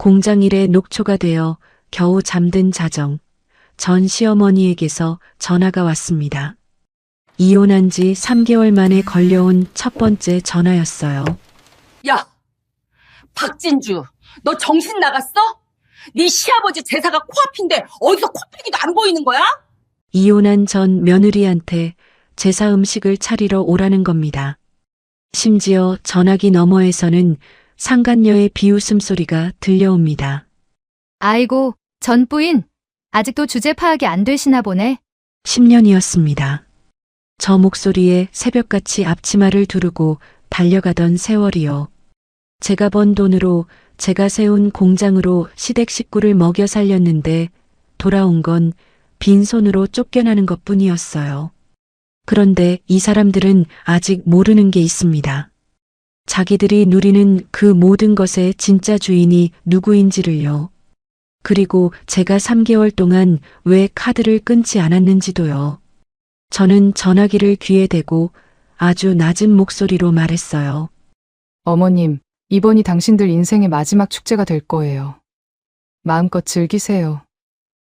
공장 일에 녹초가 되어 겨우 잠든 자정, 전 시어머니에게서 전화가 왔습니다. 이혼한 지 3개월 만에 걸려온 첫 번째 전화였어요. 야, 박진주, 너 정신 나갔어? 네 시아버지 제사가 코앞인데 어디서 코빼기도 안 보이는 거야? 이혼한 전 며느리한테 제사 음식을 차리러 오라는 겁니다. 심지어 전화기 너머에서는 상간녀의 비웃음 소리가 들려옵니다. 아이고, 전 부인. 아직도 주제 파악이 안 되시나 보네. 10년이었습니다. 저 목소리에 새벽같이 앞치마를 두르고 달려가던 세월이요. 제가 번 돈으로 제가 세운 공장으로 시댁 식구를 먹여 살렸는데 돌아온 건 빈손으로 쫓겨나는 것뿐이었어요. 그런데 이 사람들은 아직 모르는 게 있습니다. 자기들이 누리는 그 모든 것의 진짜 주인이 누구인지를요. 그리고 제가 3개월 동안 왜 카드를 끊지 않았는지도요. 저는 전화기를 귀에 대고 아주 낮은 목소리로 말했어요. 어머님, 이번이 당신들 인생의 마지막 축제가 될 거예요. 마음껏 즐기세요.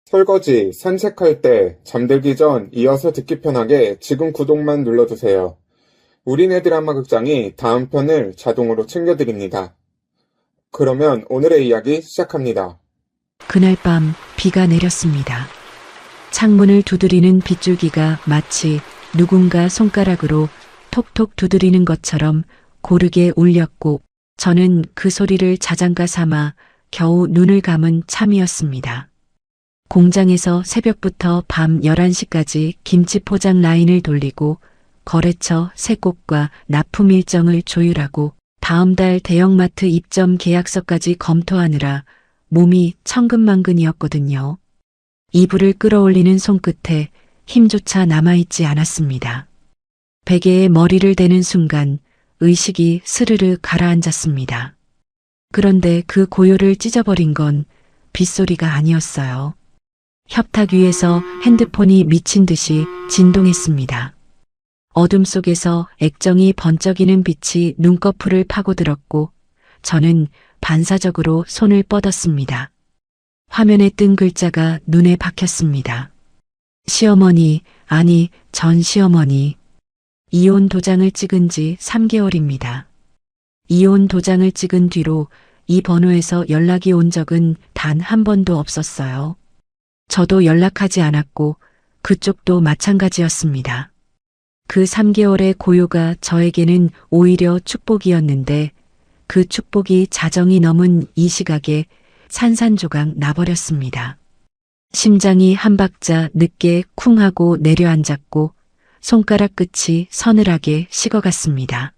설거지, 산책할 때, 잠들기 전 이어서 듣기 편하게 지금 구독만 눌러주세요. 우리네 드라마 극장이 다음 편을 자동으로 챙겨드립니다. 그러면 오늘의 이야기 시작합니다. 그날 밤 비가 내렸습니다. 창문을 두드리는 빗줄기가 마치 누군가 손가락으로 톡톡 두드리는 것처럼 고르게 울렸고 저는 그 소리를 자장가 삼아 겨우 눈을 감은 참이었습니다. 공장에서 새벽부터 밤 11시까지 김치 포장 라인을 돌리고 거래처 세곡과 납품 일정을 조율하고 다음 달 대형마트 입점 계약서까지 검토하느라 몸이 천근만근이었거든요. 이불을 끌어올리는 손끝에 힘조차 남아있지 않았습니다. 베개에 머리를 대는 순간 의식이 스르르 가라앉았습니다. 그런데 그 고요를 찢어버린 건 빗소리가 아니었어요. 협탁 위에서 핸드폰이 미친 듯이 진동했습니다. 어둠 속에서 액정이 번쩍이는 빛이 눈꺼풀을 파고들었고 저는 반사적으로 손을 뻗었습니다. 화면에 뜬 글자가 눈에 박혔습니다. 시어머니, 아니 전 시어머니. 이혼 도장을 찍은 지 3개월입니다. 이혼 도장을 찍은 뒤로 이 번호에서 연락이 온 적은 단 한 번도 없었어요. 저도 연락하지 않았고 그쪽도 마찬가지였습니다. 그 3개월의 고요가 저에게는 오히려 축복이었는데 그 축복이 자정이 넘은 이 시각에 산산조각 나버렸습니다. 심장이 한 박자 늦게 쿵 하고 내려앉았고 손가락 끝이 서늘하게 식어갔습니다.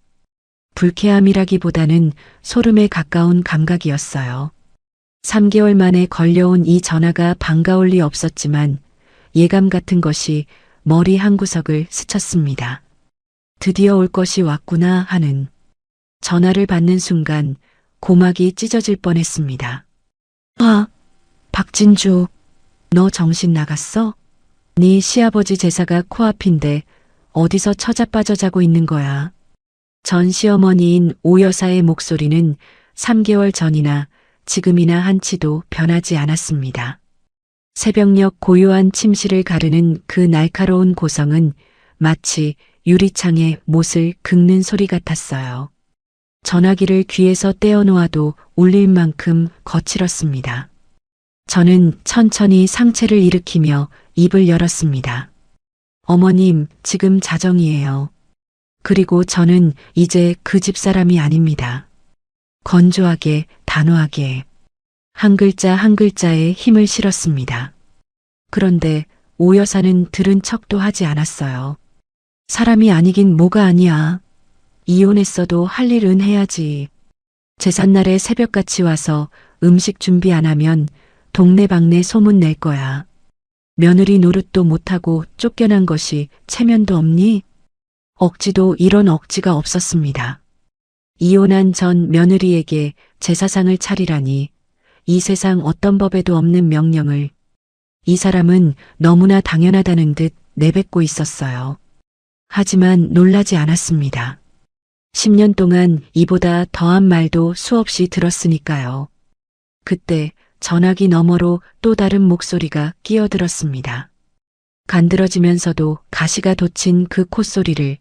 불쾌함이라기보다는 소름에 가까운 감각이었어요. 3개월 만에 걸려온 이 전화가 반가울 리 없었지만 예감 같은 것이 머리 한구석을 스쳤습니다. 드디어 올 것이 왔구나 하는. 전화를 받는 순간 고막이 찢어질 뻔했습니다. 아, 박진주, 너 정신 나갔어? 네 시아버지 제사가 코앞인데 어디서 처자빠져 자고 있는 거야? 전 시어머니인 오 여사의 목소리는 3개월 전이나 지금이나 한치도 변하지 않았습니다. 새벽녘 고요한 침실을 가르는 그 날카로운 고성은 마치 유리창에 못을 긁는 소리 같았어요. 전화기를 귀에서 떼어놓아도 울릴 만큼 거칠었습니다. 저는 천천히 상체를 일으키며 입을 열었습니다. 어머님, 지금 자정이에요. 그리고 저는 이제 그 집 사람이 아닙니다. 건조하게, 단호하게, 한 글자 한 글자에 힘을 실었습니다. 그런데 오 여사는 들은 척도 하지 않았어요. 사람이 아니긴 뭐가 아니야. 이혼했어도 할 일은 해야지. 제삿날에 새벽같이 와서 음식 준비 안 하면 동네방네 소문 낼 거야. 며느리 노릇도 못하고 쫓겨난 것이 체면도 없니? 억지도 이런 억지가 없었습니다. 이혼한 전 며느리에게 제사상을 차리라니 이 세상 어떤 법에도 없는 명령을 이 사람은 너무나 당연하다는 듯 내뱉고 있었어요. 하지만 놀라지 않았습니다. 10년 동안 이보다 더한 말도 수없이 들었으니까요. 그때 전화기 너머로 또 다른 목소리가 끼어들었습니다. 간드러지면서도 가시가 돋친 그 콧소리를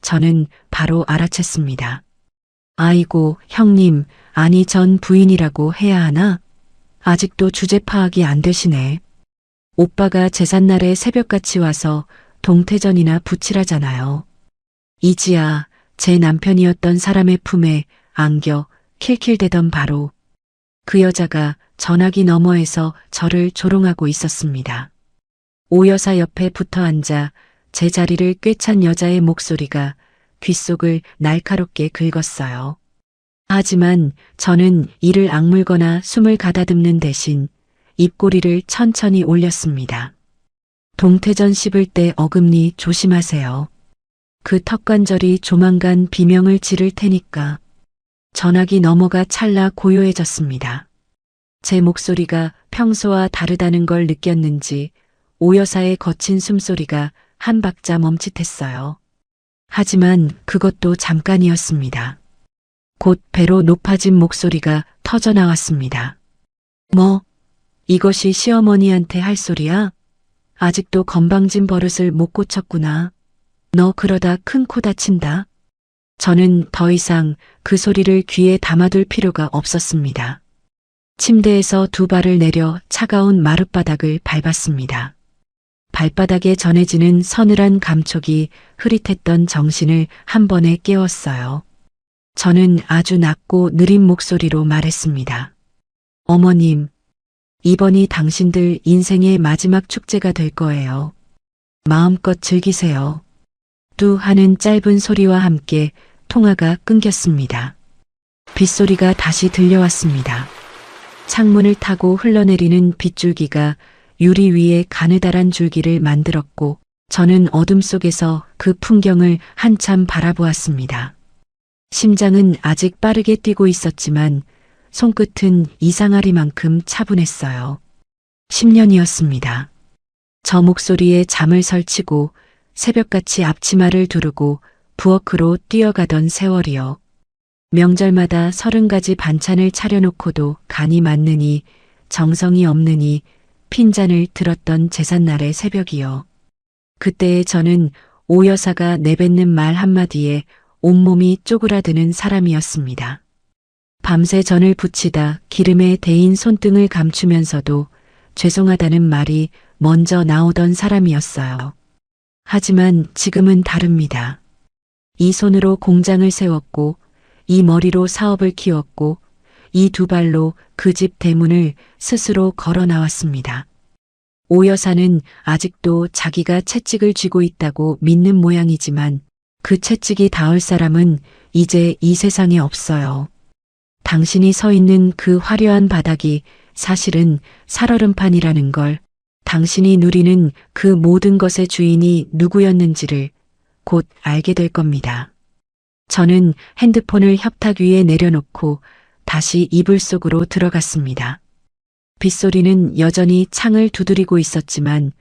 저는 바로 알아챘습니다. 아이고, 형님, 아니 전 부인이라고 해야 하나? 아직도 주제 파악이 안 되시네. 오빠가 제삿날에 새벽같이 와서 동태전이나 부치라잖아요. 이지야, 제 남편이었던 사람의 품에 안겨 킬킬대던 바로 그 여자가 전화기 너머에서 저를 조롱하고 있었습니다. 오 여사 옆에 붙어 앉아 제 자리를 꿰찬 여자의 목소리가 귓속을 날카롭게 긁었어요. 하지만 저는 이를 악물거나 숨을 가다듬는 대신 입꼬리를 천천히 올렸습니다. 동태전 씹을 때 어금니 조심하세요. 그 턱관절이 조만간 비명을 지를 테니까. 전화기 너머가 찰나 고요해졌습니다. 제 목소리가 평소와 다르다는 걸 느꼈는지 오 여사의 거친 숨소리가 한 박자 멈칫했어요. 하지만 그것도 잠깐이었습니다. 곧 배로 높아진 목소리가 터져나왔습니다. 뭐, 이것이 시어머니한테 할 소리야? 아직도 건방진 버릇을 못 고쳤구나. 너 그러다 큰 코 다친다. 저는 더 이상 그 소리를 귀에 담아둘 필요가 없었습니다. 침대에서 두 발을 내려 차가운 마룻바닥을 밟았습니다. 발바닥에 전해지는 서늘한 감촉이 흐릿했던 정신을 한 번에 깨웠어요. 저는 아주 낮고 느린 목소리로 말했습니다. 어머님, 이번이 당신들 인생의 마지막 축제가 될 거예요. 마음껏 즐기세요. 뚜 하는 짧은 소리와 함께 통화가 끊겼습니다. 빗소리가 다시 들려왔습니다. 창문을 타고 흘러내리는 빗줄기가 유리 위에 가느다란 줄기를 만들었고 저는 어둠 속에서 그 풍경을 한참 바라보았습니다. 심장은 아직 빠르게 뛰고 있었지만 손끝은 이상하리만큼 차분했어요. 10년이었습니다. 저 목소리에 잠을 설치고 새벽같이 앞치마를 두르고 부엌으로 뛰어가던 세월이요. 명절마다 30가지 반찬을 차려놓고도 간이 맞느니 정성이 없느니 핀잔을 들었던 제삿날의 새벽이요. 그때의 저는 오 여사가 내뱉는 말 한마디에 온몸이 쪼그라드는 사람이었습니다. 밤새 전을 부치다 기름에 데인 손등을 감추면서도 죄송하다는 말이 먼저 나오던 사람이었어요. 하지만 지금은 다릅니다. 이 손으로 공장을 세웠고 이 머리로 사업을 키웠고 이 두 발로 그 집 대문을 스스로 걸어 나왔습니다. 오 여사는 아직도 자기가 채찍을 쥐고 있다고 믿는 모양이지만 그 채찍이 닿을 사람은 이제 이 세상에 없어요. 당신이 서 있는 그 화려한 바닥이 사실은 살얼음판이라는 걸, 당신이 누리는 그 모든 것의 주인이 누구였는지를 곧 알게 될 겁니다. 저는 핸드폰을 협탁 위에 내려놓고 다시 이불 속으로 들어갔습니다. 빗소리는 여전히 창을 두드리고 있었지만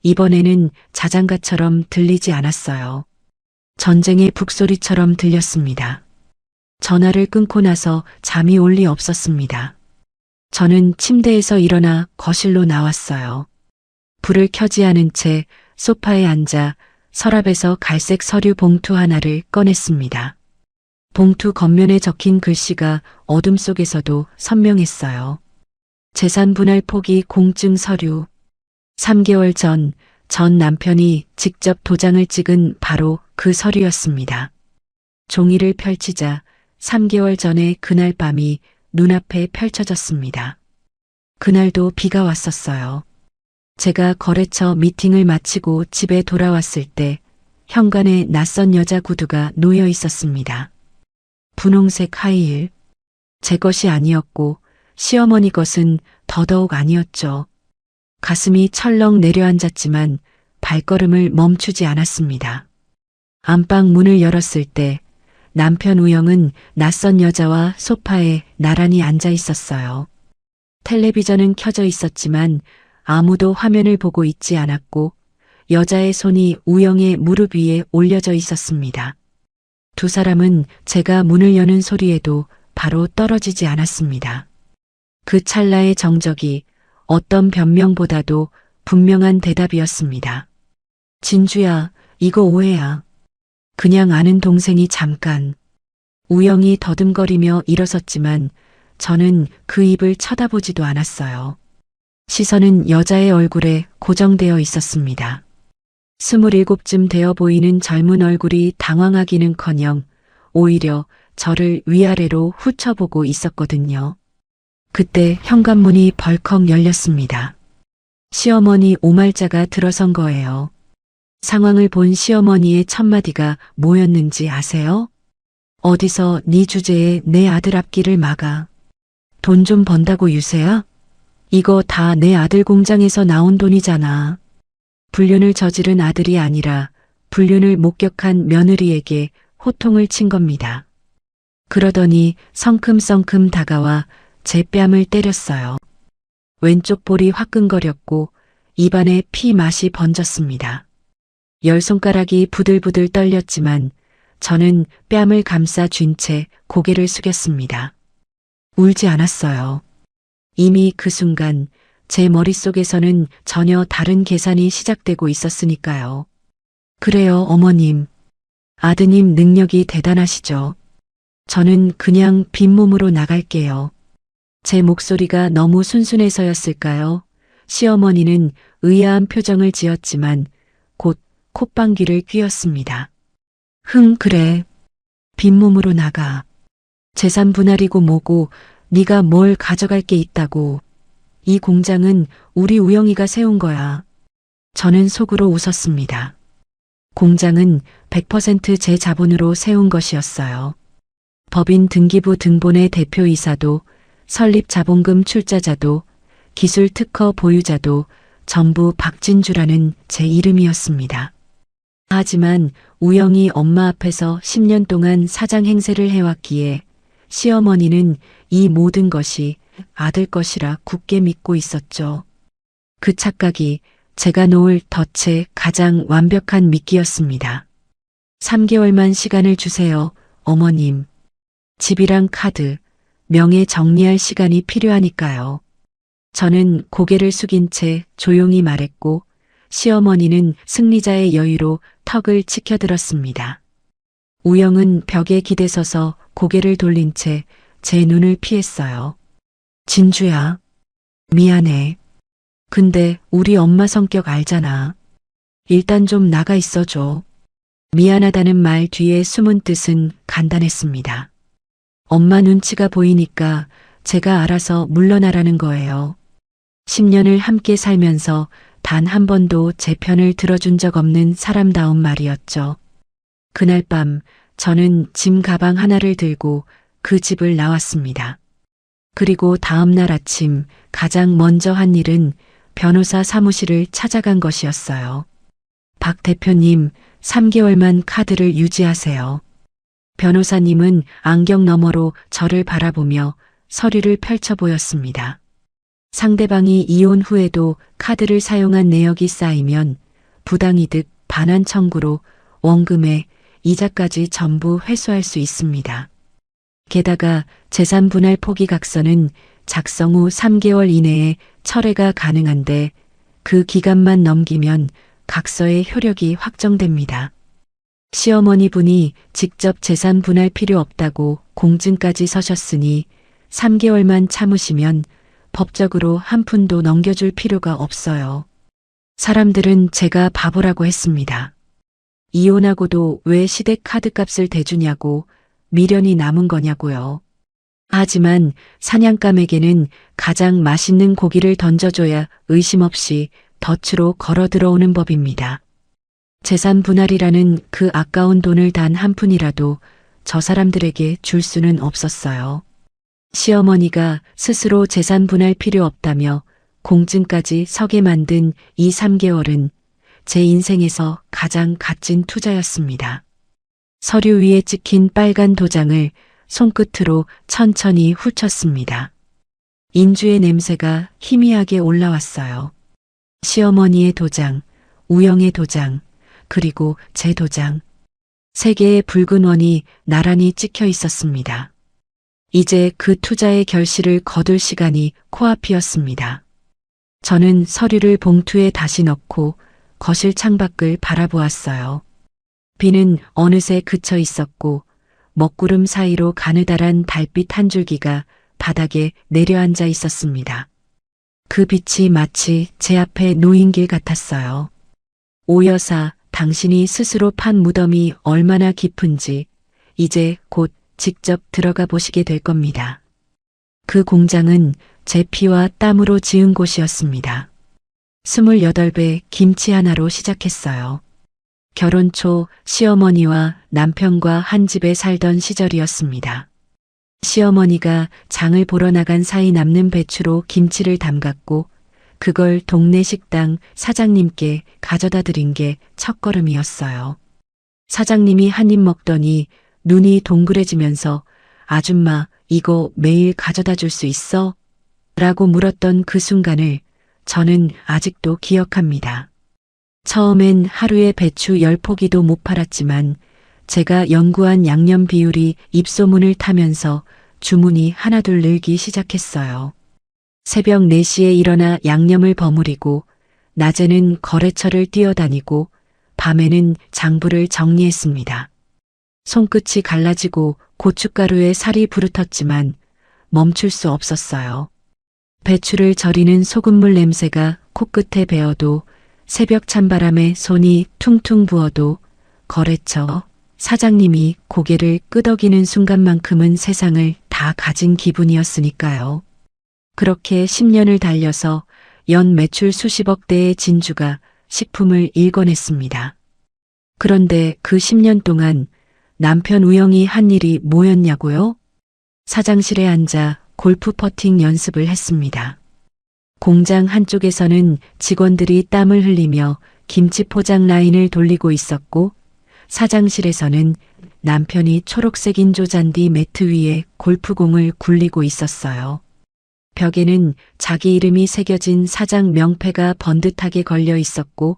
이번에는 자장가처럼 들리지 않았어요. 전쟁의 북소리처럼 들렸습니다. 전화를 끊고 나서 잠이 올 리 없었습니다. 저는 침대에서 일어나 거실로 나왔어요. 불을 켜지 않은 채 소파에 앉아 서랍에서 갈색 서류 봉투 하나를 꺼냈습니다. 봉투 겉면에 적힌 글씨가 어둠 속에서도 선명했어요. 재산 분할 포기 공증 서류. 3개월 전 남편이 직접 도장을 찍은 바로 그 서류였습니다. 종이를 펼치자 3개월 전의 그날 밤이 눈앞에 펼쳐졌습니다. 그날도 비가 왔었어요. 제가 거래처 미팅을 마치고 집에 돌아왔을 때 현관에 낯선 여자 구두가 놓여 있었습니다. 분홍색 하이힐. 제 것이 아니었고 시어머니 것은 더더욱 아니었죠. 가슴이 철렁 내려앉았지만 발걸음을 멈추지 않았습니다. 안방 문을 열었을 때 남편 우영은 낯선 여자와 소파에 나란히 앉아 있었어요. 텔레비전은 켜져 있었지만 아무도 화면을 보고 있지 않았고 여자의 손이 우영의 무릎 위에 올려져 있었습니다. 두 사람은 제가 문을 여는 소리에도 바로 떨어지지 않았습니다. 그 찰나의 정적이 어떤 변명보다도 분명한 대답이었습니다. 진주야, 이거 오해야. 그냥 아는 동생이 잠깐. 우영이 더듬거리며 일어섰지만 저는 그 입을 쳐다보지도 않았어요. 시선은 여자의 얼굴에 고정되어 있었습니다. 27쯤 되어 보이는 젊은 얼굴이 당황하기는커녕 오히려 저를 위아래로 훑어보고 있었거든요. 그때 현관문이 벌컥 열렸습니다. 시어머니 오말자가 들어선 거예요. 상황을 본 시어머니의 첫마디가 뭐였는지 아세요? 어디서 네 주제에 내 아들 앞길을 막아. 돈 좀 번다고 유세야? 이거 다 내 아들 공장에서 나온 돈이잖아. 불륜을 저지른 아들이 아니라 불륜을 목격한 며느리에게 호통을 친 겁니다. 그러더니 성큼성큼 다가와 제 뺨을 때렸어요. 왼쪽 볼이 화끈거렸고 입안에 피 맛이 번졌습니다. 열 손가락이 부들부들 떨렸지만 저는 뺨을 감싸 쥔 채 고개를 숙였습니다. 울지 않았어요. 이미 그 순간 제 머릿속에서는 전혀 다른 계산이 시작되고 있었으니까요. 그래요, 어머님. 아드님 능력이 대단하시죠. 저는 그냥 빈몸으로 나갈게요. 제 목소리가 너무 순순해서였을까요? 시어머니는 의아한 표정을 지었지만 곧 콧방귀를 뀌었습니다. 그래. 빈몸으로 나가. 재산 분할이고 뭐고 네가 뭘 가져갈 게 있다고. 이 공장은 우리 우영이가 세운 거야. 저는 속으로 웃었습니다. 공장은 100% 제 자본으로 세운 것이었어요. 법인 등기부 등본의 대표이사도 설립 자본금 출자자도 기술 특허 보유자도 전부 박진주라는 제 이름이었습니다. 하지만 우영이 엄마 앞에서 10년 동안 사장 행세를 해왔기에 시어머니는 이 모든 것이 아들 것이라 굳게 믿고 있었죠. 그 착각이 제가 놓을 덫의 가장 완벽한 미끼였습니다. 3개월만 시간을 주세요, 어머님. 집이랑 카드, 명예 정리할 시간이 필요하니까요. 저는 고개를 숙인 채 조용히 말했고 시어머니는 승리자의 여유로 턱을 치켜들었습니다. 우영은 벽에 기대서서 고개를 돌린 채 제 눈을 피했어요. 진주야, 미안해. 근데 우리 엄마 성격 알잖아. 일단 좀 나가 있어줘. 미안하다는 말 뒤에 숨은 뜻은 간단했습니다. 엄마 눈치가 보이니까 제가 알아서 물러나라는 거예요. 10년을 함께 살면서 단 한 번도 제 편을 들어준 적 없는 사람다운 말이었죠. 그날 밤 저는 짐 가방 하나를 들고 그 집을 나왔습니다. 그리고 다음 날 아침 가장 먼저 한 일은 변호사 사무실을 찾아간 것이었어요. 박 대표님, 3개월만 카드를 유지하세요. 변호사님은 안경 너머로 저를 바라보며 서류를 펼쳐 보였습니다. 상대방이 이혼 후에도 카드를 사용한 내역이 쌓이면 부당이득 반환 청구로 원금에 이자까지 전부 회수할 수 있습니다. 게다가 재산 분할 포기각서는 작성 후 3개월 이내에 철회가 가능한데 그 기간만 넘기면 각서의 효력이 확정됩니다. 시어머니 분이 직접 재산 분할 필요 없다고 공증까지 서셨으니 3개월만 참으시면 법적으로 한 푼도 넘겨줄 필요가 없어요. 사람들은 제가 바보라고 했습니다. 이혼하고도 왜 시댁 카드값을 대주냐고 미련이 남은 거냐고요. 하지만 사냥감에게는 가장 맛있는 고기를 던져줘야 의심 없이 덫으로 걸어 들어오는 법입니다. 재산 분할이라는 그 아까운 돈을 단 한 푼이라도 저 사람들에게 줄 수는 없었어요. 시어머니가 스스로 재산 분할 필요 없다며 공증까지 서게 만든 이 3개월은 제 인생에서 가장 값진 투자였습니다. 서류 위에 찍힌 빨간 도장을 손끝으로 천천히 훑었습니다. 인주의 냄새가 희미하게 올라왔어요. 시어머니의 도장, 우영의 도장, 그리고 제 도장. 3개의 붉은 원이 나란히 찍혀 있었습니다. 이제 그 투자의 결실을 거둘 시간이 코앞이었습니다. 저는 서류를 봉투에 다시 넣고 거실 창밖을 바라보았어요. 비는 어느새 그쳐 있었고 먹구름 사이로 가느다란 달빛 한 줄기가 바닥에 내려앉아 있었습니다. 그 빛이 마치 제 앞에 놓인 길 같았어요. 오 여사, 당신이 스스로 판 무덤이 얼마나 깊은지 이제 곧 직접 들어가 보시게 될 겁니다. 그 공장은 제 피와 땀으로 지은 곳이었습니다. 28배 김치 하나로 시작했어요. 결혼 초 시어머니와 남편과 한 집에 살던 시절이었습니다. 시어머니가 장을 보러 나간 사이 남는 배추로 김치를 담갔고 그걸 동네 식당 사장님께 가져다 드린 게 첫걸음이었어요. 사장님이 한 입 먹더니 눈이 동그래지면서 아줌마 이거 매일 가져다 줄 수 있어? 라고 물었던 그 순간을 저는 아직도 기억합니다. 처음엔 하루에 배추 10포기도 못 팔았지만 제가 연구한 양념 비율이 입소문을 타면서 주문이 하나둘 늘기 시작했어요. 새벽 4시에 일어나 양념을 버무리고 낮에는 거래처를 뛰어다니고 밤에는 장부를 정리했습니다. 손끝이 갈라지고 고춧가루에 살이 부르텄지만 멈출 수 없었어요. 배추를 절이는 소금물 냄새가 코끝에 배어도 새벽 찬바람에 손이 퉁퉁 부어도 거래처 사장님이 고개를 끄덕이는 순간만큼은 세상을 다 가진 기분이었으니까요. 그렇게 10년을 달려서 연 매출 수십억 대의 진주가 식품을 일궈냈습니다. 그런데 그 10년 동안 남편 우영이 한 일이 뭐였냐고요? 사장실에 앉아 골프 퍼팅 연습을 했습니다. 공장 한쪽에서는 직원들이 땀을 흘리며 김치 포장 라인을 돌리고 있었고 사장실에서는 남편이 초록색 인조잔디 매트 위에 골프공을 굴리고 있었어요. 벽에는 자기 이름이 새겨진 사장 명패가 번듯하게 걸려 있었고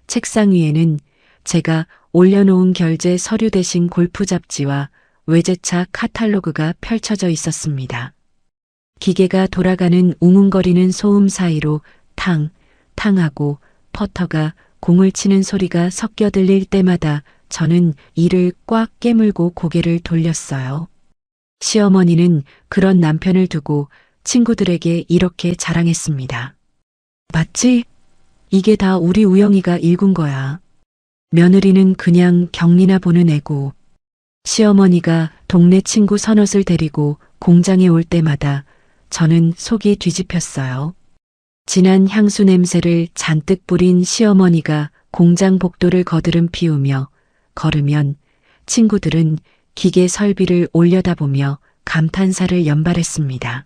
책상 위에는 제가 올려놓은 결제 서류 대신 골프 잡지와 외제차 카탈로그가 펼쳐져 있었습니다. 기계가 돌아가는 웅웅거리는 소음 사이로 탕, 탕하고 퍼터가 공을 치는 소리가 섞여 들릴 때마다 저는 이를 꽉 깨물고 고개를 돌렸어요. 시어머니는 그런 남편을 두고 친구들에게 이렇게 자랑했습니다. 맞지? 이게 다 우리 우영이가 일군 거야. 며느리는 그냥 격리나 보는 애고. 시어머니가 동네 친구 서넛을 데리고 공장에 올 때마다 저는 속이 뒤집혔어요. 진한 향수 냄새를 잔뜩 뿌린 시어머니가 공장 복도를 거드름 피우며 걸으면 친구들은 기계 설비를 올려다보며 감탄사를 연발했습니다.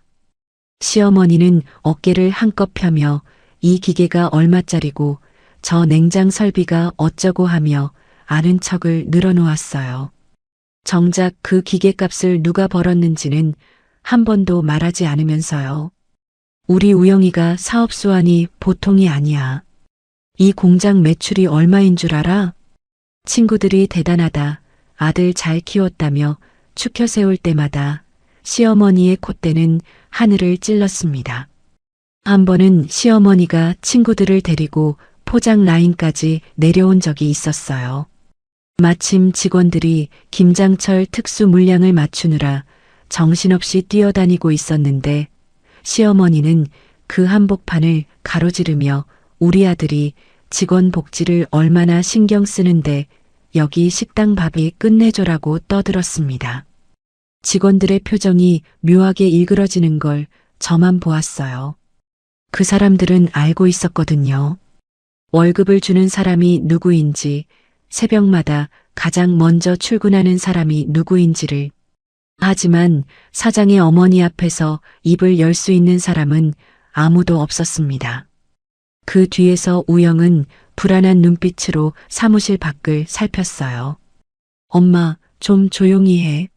시어머니는 어깨를 한껏 펴며 이 기계가 얼마짜리고 저 냉장 설비가 어쩌고 하며 아는 척을 늘어놓았어요. 정작 그 기계값을 누가 벌었는지는 한 번도 말하지 않으면서요. 우리 우영이가 사업수완이 보통이 아니야. 이 공장 매출이 얼마인 줄 알아? 친구들이 대단하다, 아들 잘 키웠다며 추켜 세울 때마다 시어머니의 콧대는 하늘을 찔렀습니다. 한 번은 시어머니가 친구들을 데리고 포장 라인까지 내려온 적이 있었어요. 마침 직원들이 김장철 특수 물량을 맞추느라 정신없이 뛰어다니고 있었는데 시어머니는 그 한복판을 가로지르며 우리 아들이 직원 복지를 얼마나 신경 쓰는데 여기 식당 밥이 끝내줘라고 떠들었습니다. 직원들의 표정이 묘하게 일그러지는 걸 저만 보았어요. 그 사람들은 알고 있었거든요. 월급을 주는 사람이 누구인지, 새벽마다 가장 먼저 출근하는 사람이 누구인지를. 하지만 사장의 어머니 앞에서 입을 열 수 있는 사람은 아무도 없었습니다. 그 뒤에서 우영은 불안한 눈빛으로 사무실 밖을 살폈어요. 엄마, 좀 조용히 해.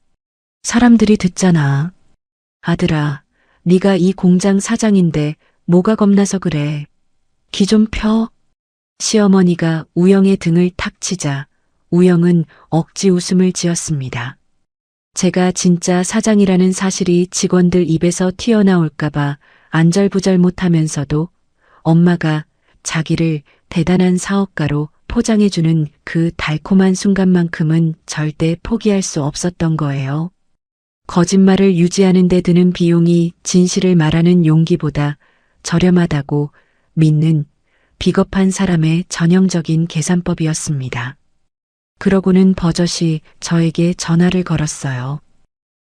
사람들이 듣잖아. 아들아, 네가 이 공장 사장인데 뭐가 겁나서 그래. 귀 좀 펴. 시어머니가 우영의 등을 탁 치자 우영은 억지 웃음을 지었습니다. 제가 진짜 사장이라는 사실이 직원들 입에서 튀어나올까봐 안절부절 못하면서도 엄마가 자기를 대단한 사업가로 포장해주는 그 달콤한 순간만큼은 절대 포기할 수 없었던 거예요. 거짓말을 유지하는 데 드는 비용이 진실을 말하는 용기보다 저렴하다고 믿는 비겁한 사람의 전형적인 계산법이었습니다. 그러고는 버젓이 저에게 전화를 걸었어요.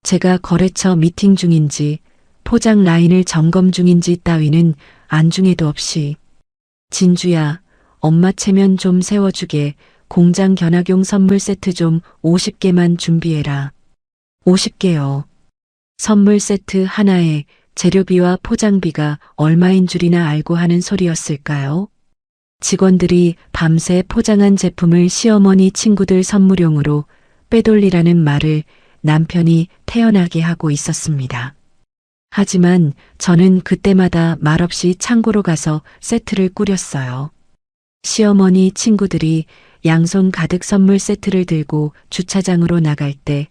제가 거래처 미팅 중인지 포장 라인을 점검 중인지 따위는 안중에도 없이 진주야, 엄마 체면 좀 세워주게 공장 견학용 선물 세트 좀 50개만 준비해라. 50개요. 선물 세트 하나에 재료비와 포장비가 얼마인 줄이나 알고 하는 소리였을까요? 직원들이 밤새 포장한 제품을 시어머니 친구들 선물용으로 빼돌리라는 말을 남편이 태연하게 하고 있었습니다. 하지만 저는 그때마다 말없이 창고로 가서 세트를 꾸렸어요. 시어머니 친구들이 양손 가득 선물 세트를 들고 주차장으로 나갈 때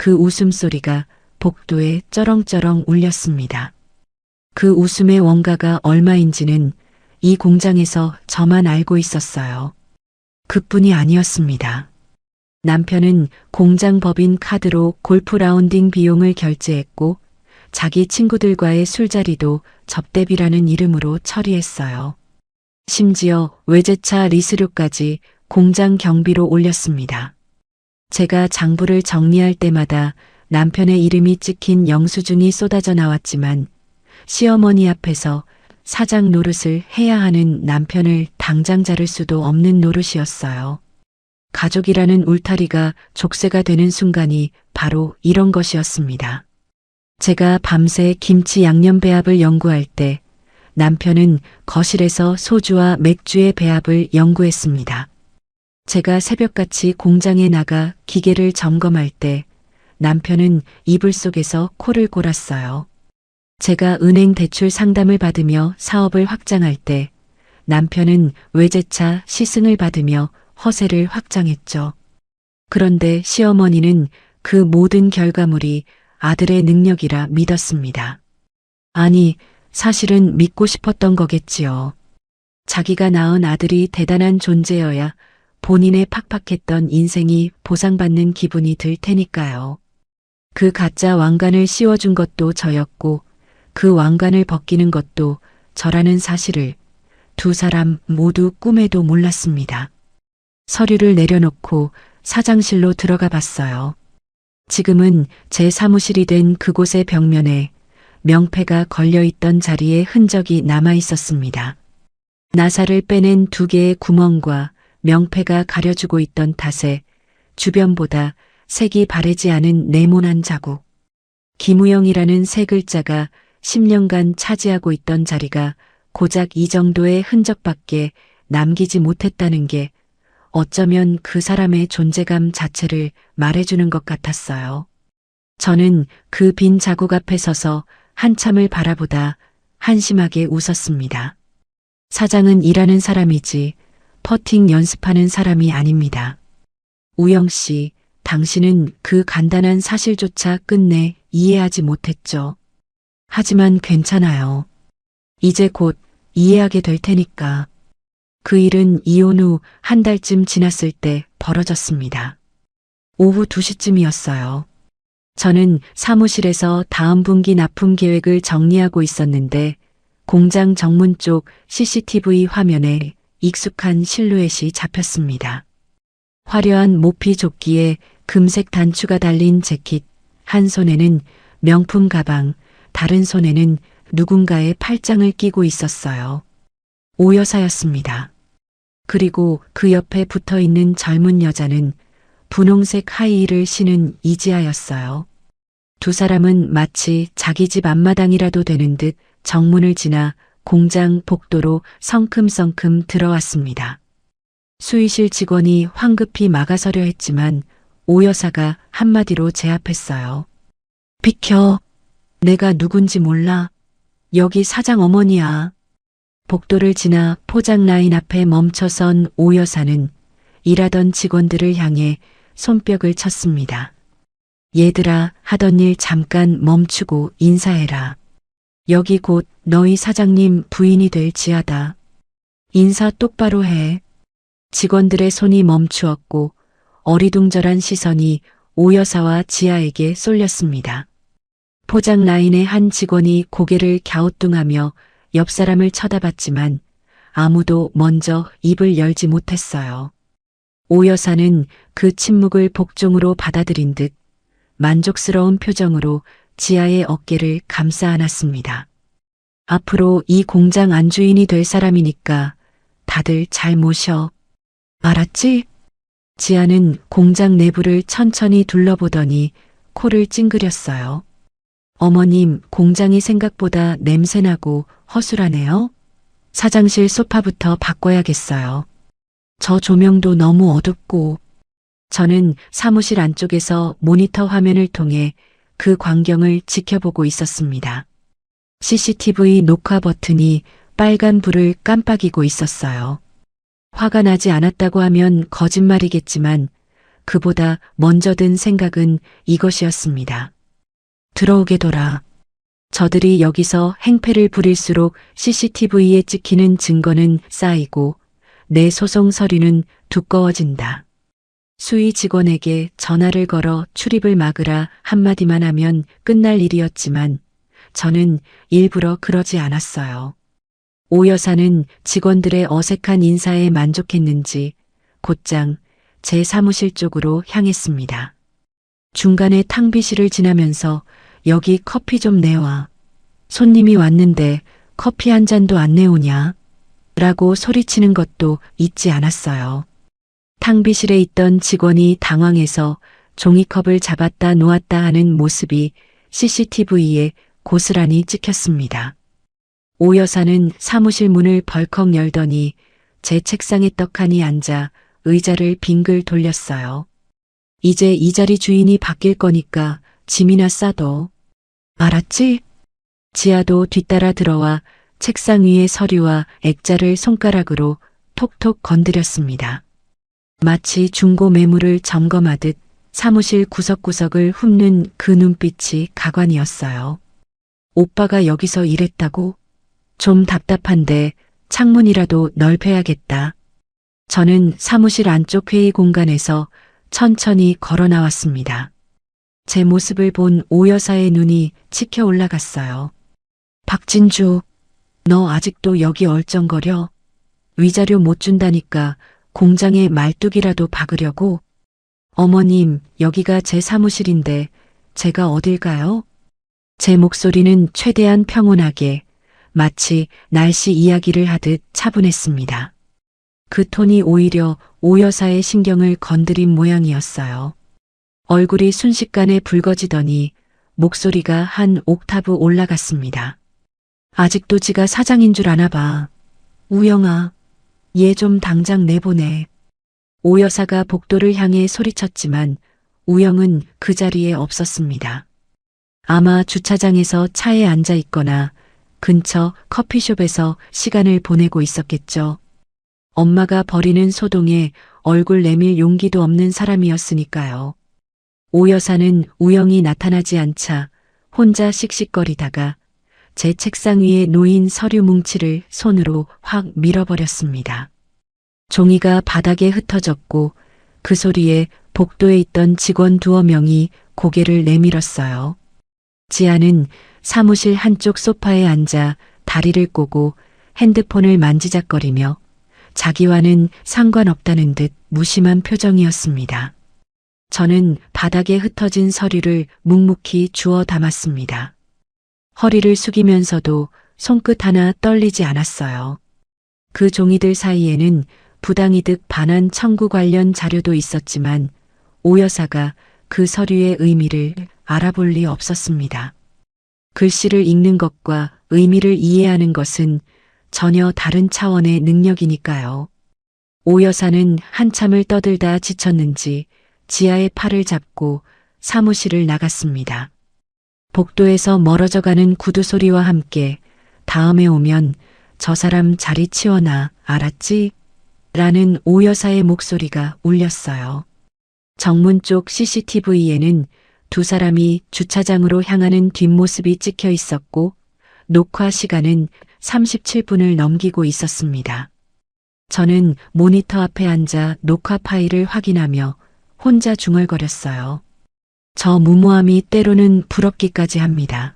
그 웃음소리가 복도에 쩌렁쩌렁 울렸습니다. 그 웃음의 원가가 얼마인지는 이 공장에서 저만 알고 있었어요. 그뿐이 아니었습니다. 남편은 공장 법인 카드로 골프 라운딩 비용을 결제했고 자기 친구들과의 술자리도 접대비라는 이름으로 처리했어요. 심지어 외제차 리스료까지 공장 경비로 올렸습니다. 제가 장부를 정리할 때마다 남편의 이름이 찍힌 영수증이 쏟아져 나왔지만 시어머니 앞에서 사장 노릇을 해야 하는 남편을 당장 자를 수도 없는 노릇이었어요. 가족이라는 울타리가 족쇄가 되는 순간이 바로 이런 것이었습니다. 제가 밤새 김치 양념 배합을 연구할 때 남편은 거실에서 소주와 맥주의 배합을 연구했습니다. 제가 새벽같이 공장에 나가 기계를 점검할 때 남편은 이불 속에서 코를 골았어요. 제가 은행 대출 상담을 받으며 사업을 확장할 때 남편은 외제차 시승을 받으며 허세를 확장했죠. 그런데 시어머니는 그 모든 결과물이 아들의 능력이라 믿었습니다. 아니, 사실은 믿고 싶었던 거겠지요. 자기가 낳은 아들이 대단한 존재여야 본인의 팍팍했던 인생이 보상받는 기분이 들 테니까요. 그 가짜 왕관을 씌워준 것도 저였고 그 왕관을 벗기는 것도 저라는 사실을 두 사람 모두 꿈에도 몰랐습니다. 서류를 내려놓고 사장실로 들어가 봤어요. 지금은 제 사무실이 된 그곳의 벽면에 명패가 걸려있던 자리에 흔적이 남아 있었습니다. 나사를 빼낸 2개의 구멍과 명패가 가려주고 있던 탓에 주변보다 색이 바래지 않은 네모난 자국. 김우영이라는 세 글자가 10년간 차지하고 있던 자리가 고작 이 정도의 흔적밖에 남기지 못했다는 게 어쩌면 그 사람의 존재감 자체를 말해주는 것 같았어요. 저는 그 빈 자국 앞에 서서 한참을 바라보다 한심하게 웃었습니다. 사장은 일하는 사람이지 퍼팅 연습하는 사람이 아닙니다. 우영 씨, 당신은 그 간단한 사실조차 끝내 이해하지 못했죠. 하지만 괜찮아요. 이제 곧 이해하게 될 테니까. 그 일은 이혼 후 한 달쯤 지났을 때 벌어졌습니다. 오후 2시쯤이었어요. 저는 사무실에서 다음 분기 납품 계획을 정리하고 있었는데 공장 정문 쪽 CCTV 화면에 익숙한 실루엣이 잡혔습니다. 화려한 모피 조끼에 금색 단추가 달린 재킷, 한 손에는 명품 가방, 다른 손에는 누군가의 팔짱을 끼고 있었어요. 오 여사였습니다. 그리고 그 옆에 붙어 있는 젊은 여자는 분홍색 하이힐을 신은 이지아였어요. 두 사람은 마치 자기 집 앞마당이라도 되는 듯 정문을 지나 공장 복도로 성큼성큼 들어왔습니다. 수의실 직원이 황급히 막아서려 했지만 오 여사가 한마디로 제압했어요. 비켜. 내가 누군지 몰라. 여기 사장 어머니야. 복도를 지나 포장 라인 앞에 멈춰선 오 여사는 일하던 직원들을 향해 손뼉을 쳤습니다. 얘들아, 하던 일 잠깐 멈추고 인사해라. 여기 곧 너희 사장님 부인이 될 지하다. 인사 똑바로 해. 직원들의 손이 멈추었고 어리둥절한 시선이 오 여사와 지아에게 쏠렸습니다. 포장 라인의 한 직원이 고개를 갸우뚱하며 옆 사람을 쳐다봤지만 아무도 먼저 입을 열지 못했어요. 오 여사는 그 침묵을 복종으로 받아들인 듯 만족스러운 표정으로 지아의 어깨를 감싸 안았습니다. 앞으로 이 공장 안주인이 될 사람이니까 다들 잘 모셔. 알았지? 지아는 공장 내부를 천천히 둘러보더니 코를 찡그렸어요. 어머님, 공장이 생각보다 냄새나고 허술하네요. 사장실 소파부터 바꿔야겠어요. 저 조명도 너무 어둡고. 저는 사무실 안쪽에서 모니터 화면을 통해 그 광경을 지켜보고 있었습니다. CCTV 녹화 버튼이 빨간 불을 깜빡이고 있었어요. 화가 나지 않았다고 하면 거짓말이겠지만 그보다 먼저 든 생각은 이것이었습니다. 들어오게 둬라. 저들이 여기서 행패를 부릴수록 CCTV에 찍히는 증거는 쌓이고 내 소송 서류는 두꺼워진다. 수의 직원에게 전화를 걸어 출입을 막으라 한마디만 하면 끝날 일이었지만 저는 일부러 그러지 않았어요. 오 여사는 직원들의 어색한 인사에 만족했는지 곧장 제 사무실 쪽으로 향했습니다. 중간에 탕비실을 지나면서 여기 커피 좀 내와. 손님이 왔는데 커피 한 잔도 안 내오냐? 라고 소리치는 것도 잊지 않았어요. 탕비실에 있던 직원이 당황해서 종이컵을 잡았다 놓았다 하는 모습이 CCTV에 고스란히 찍혔습니다. 오 여사는 사무실 문을 벌컥 열더니 제 책상에 떡하니 앉아 의자를 빙글 돌렸어요. 이제 이 자리 주인이 바뀔 거니까 짐이나 싸둬. 알았지? 지아도 뒤따라 들어와 책상 위의 서류와 액자를 손가락으로 톡톡 건드렸습니다. 마치 중고 매물을 점검하듯 사무실 구석구석을 훑는 그 눈빛이 가관이었어요. 오빠가 여기서 일했다고? 좀 답답한데 창문이라도 넓혀야겠다. 저는 사무실 안쪽 회의 공간에서 천천히 걸어 나왔습니다. 제 모습을 본 오 여사의 눈이 치켜 올라갔어요. 박진주, 너 아직도 여기 얼쩡거려? 위자료 못 준다니까 공장에 말뚝이라도 박으려고? 어머님, 여기가 제 사무실인데 제가 어딜 가요? 제 목소리는 최대한 평온하게 마치 날씨 이야기를 하듯 차분했습니다. 그 톤이 오히려 오 여사의 신경을 건드린 모양이었어요. 얼굴이 순식간에 붉어지더니 목소리가 한 옥타브 올라갔습니다. 아직도 지가 사장인 줄 아나 봐. 우영아, 얘 좀 당장 내보내. 오 여사가 복도를 향해 소리쳤지만 우영은 그 자리에 없었습니다. 아마 주차장에서 차에 앉아 있거나 근처 커피숍에서 시간을 보내고 있었겠죠. 엄마가 버리는 소동에 얼굴 내밀 용기도 없는 사람이었으니까요. 오 여사는 우영이 나타나지 않자 혼자 씩씩거리다가 제 책상 위에 놓인 서류 뭉치를 손으로 확 밀어버렸습니다. 종이가 바닥에 흩어졌고 그 소리에 복도에 있던 직원 두어 명이 고개를 내밀었어요. 지아는 사무실 한쪽 소파에 앉아 다리를 꼬고 핸드폰을 만지작거리며 자기와는 상관없다는 듯 무심한 표정이었습니다. 저는 바닥에 흩어진 서류를 묵묵히 주워 담았습니다. 허리를 숙이면서도 손끝 하나 떨리지 않았어요. 그 종이들 사이에는 부당이득 반환 청구 관련 자료도 있었지만 오 여사가 그 서류의 의미를 알아볼 리 없었습니다. 글씨를 읽는 것과 의미를 이해하는 것은 전혀 다른 차원의 능력이니까요. 오 여사는 한참을 떠들다 지쳤는지 지아의 팔을 잡고 사무실을 나갔습니다. 복도에서 멀어져가는 구두 소리와 함께 다음에 오면 저 사람 자리 치워놔, 알았지? 라는 오 여사의 목소리가 울렸어요. 정문 쪽 CCTV에는 두 사람이 주차장으로 향하는 뒷모습이 찍혀 있었고 녹화 시간은 37분을 넘기고 있었습니다. 저는 모니터 앞에 앉아 녹화 파일을 확인하며 혼자 중얼거렸어요. 저 무모함이 때로는 부럽기까지 합니다.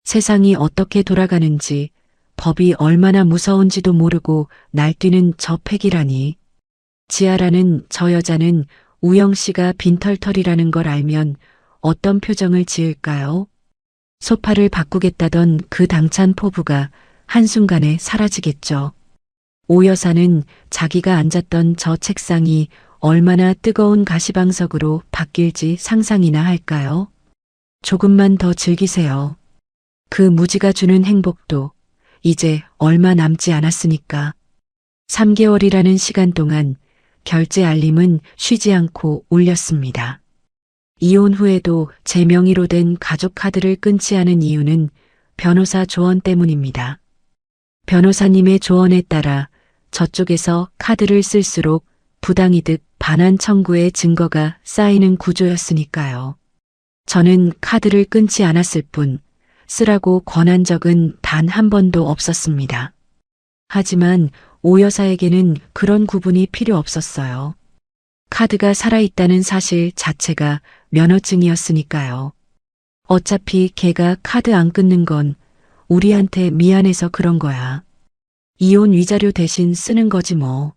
세상이 어떻게 돌아가는지, 법이 얼마나 무서운지도 모르고 날뛰는 저 패기라니. 지아라는 저 여자는 우영 씨가 빈털털이라는 걸 알면 어떤 표정을 지을까요? 소파를 바꾸겠다던 그 당찬 포부가 한순간에 사라지겠죠. 오 여사는 자기가 앉았던 저 책상이 얼마나 뜨거운 가시방석으로 바뀔지 상상이나 할까요? 조금만 더 즐기세요. 그 무지가 주는 행복도 이제 얼마 남지 않았으니까. 3개월이라는 시간 동안 결제 알림은 쉬지 않고 울렸습니다. 이혼 후에도 제 명의로 된 가족 카드를 끊지 않은 이유는 변호사 조언 때문입니다. 변호사님의 조언에 따라 저쪽에서 카드를 쓸수록 부당이득 반환 청구의 증거가 쌓이는 구조였으니까요. 저는 카드를 끊지 않았을 뿐 쓰라고 권한 적은 단 한 번도 없었습니다. 하지만 오 여사에게는 그런 구분이 필요 없었어요. 카드가 살아있다는 사실 자체가 면허증이었으니까요. 어차피 걔가 카드 안 끊는 건 우리한테 미안해서 그런 거야. 이혼 위자료 대신 쓰는 거지 뭐.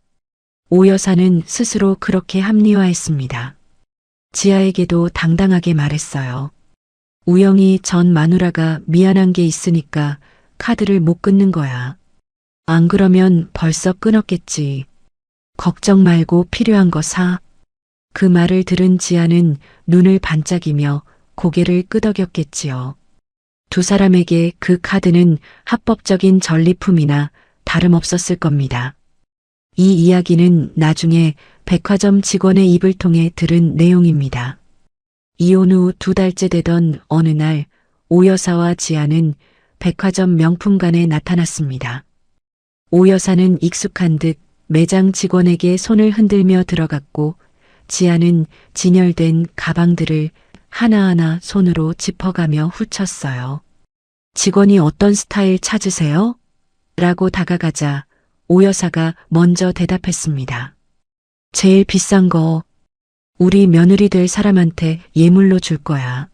오 여사는 스스로 그렇게 합리화했습니다. 지아에게도 당당하게 말했어요. 우영이 전 마누라가 미안한 게 있으니까 카드를 못 끊는 거야. 안 그러면 벌써 끊었겠지. 걱정 말고 필요한 거 사. 그 말을 들은 지아는 눈을 반짝이며 고개를 끄덕였겠지요. 두 사람에게 그 카드는 합법적인 전리품이나 다름없었을 겁니다. 이 이야기는 나중에 백화점 직원의 입을 통해 들은 내용입니다. 이혼 후 2달째 되던 어느 날 오 여사와 지아는 백화점 명품관에 나타났습니다. 오 여사는 익숙한 듯 매장 직원에게 손을 흔들며 들어갔고 지아는 진열된 가방들을 하나하나 손으로 짚어가며 훑었어요. 직원이 어떤 스타일 찾으세요? 라고 다가가자 오 여사가 먼저 대답했습니다. 제일 비싼 거 우리 며느리 될 사람한테 예물로 줄 거야.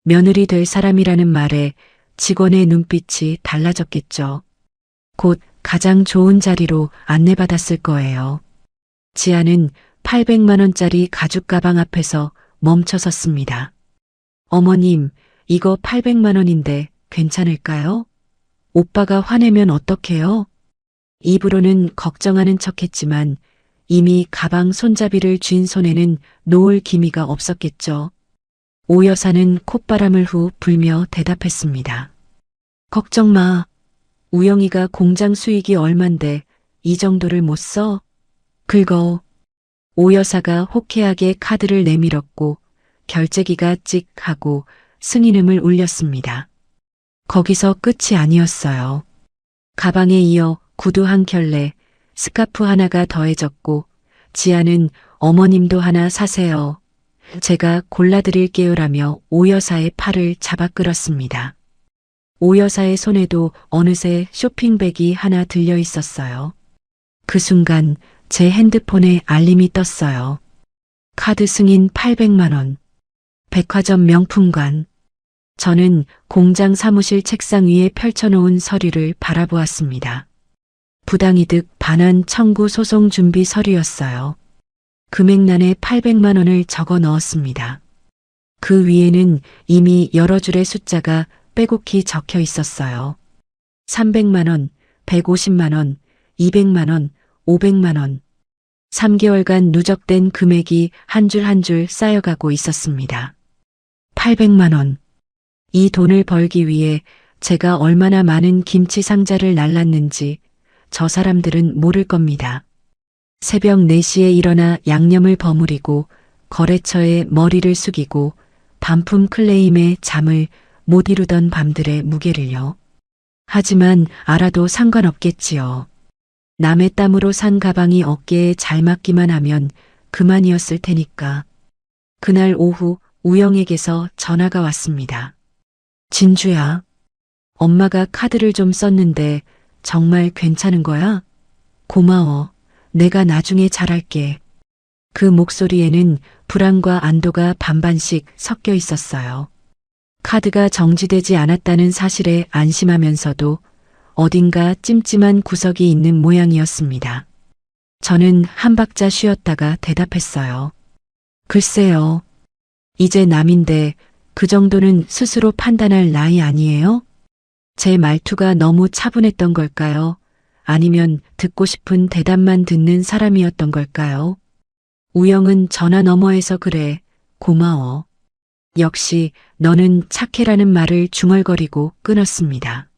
며느리 될 사람이라는 말에 직원의 눈빛이 달라졌겠죠. 곧 가장 좋은 자리로 안내받았을 거예요. 지아는 800만 원짜리 가죽 가방 앞에서 멈춰섰습니다. 어머님, 이거 800만 원인데 괜찮을까요? 오빠가 화내면 어떡해요? 입으로는 걱정하는 척했지만 이미 가방 손잡이를 쥔 손에는 놓을 기미가 없었겠죠. 오 여사는 콧바람을 후 불며 대답했습니다. 걱정 마. 우영이가 공장 수익이 얼만데 이 정도를 못 써? 긁어. 오 여사가 호쾌하게 카드를 내밀었고 결제기가 찍 하고 승인음을 울렸습니다. 거기서 끝이 아니었어요. 가방에 이어 구두 한 켤레, 스카프 하나가 더해졌고 지아는 어머님도 하나 사세요. 제가 골라드릴게요라며 오 여사의 팔을 잡아 끌었습니다. 오 여사의 손에도 어느새 쇼핑백이 하나 들려 있었어요. 그 순간 제 핸드폰에 알림이 떴어요. 카드 승인 800만 원. 백화점 명품관. 저는 공장 사무실 책상 위에 펼쳐놓은 서류를 바라보았습니다. 부당이득 반환 청구 소송 준비 서류였어요. 금액란에 800만 원을 적어 넣었습니다. 그 위에는 이미 여러 줄의 숫자가 빼곡히 적혀 있었어요. 300만 원, 150만 원, 200만 원, 500만 원. 3개월간 누적된 금액이 한 줄 한 줄 쌓여가고 있었습니다. 800만 원. 이 돈을 벌기 위해 제가 얼마나 많은 김치 상자를 날랐는지 저 사람들은 모를 겁니다. 새벽 4시에 일어나 양념을 버무리고 거래처에 머리를 숙이고 반품 클레임에 잠을 못 이루던 밤들의 무게를요. 하지만 알아도 상관없겠지요. 남의 땀으로 산 가방이 어깨에 잘 맞기만 하면 그만이었을 테니까. 그날 오후 우영에게서 전화가 왔습니다. 진주야, 엄마가 카드를 좀 썼는데 정말 괜찮은 거야? 고마워. 내가 나중에 잘할게. 그 목소리에는 불안과 안도가 반반씩 섞여 있었어요. 카드가 정지되지 않았다는 사실에 안심하면서도 어딘가 찜찜한 구석이 있는 모양이었습니다. 저는 한 박자 쉬었다가 대답했어요. 글쎄요. 이제 남인데 그 정도는 스스로 판단할 나이 아니에요? 제 말투가 너무 차분했던 걸까요? 아니면 듣고 싶은 대답만 듣는 사람이었던 걸까요? 우영은 전화 너머에서 그래. 고마워. 역시 너는 착해라는 말을 중얼거리고 끊었습니다.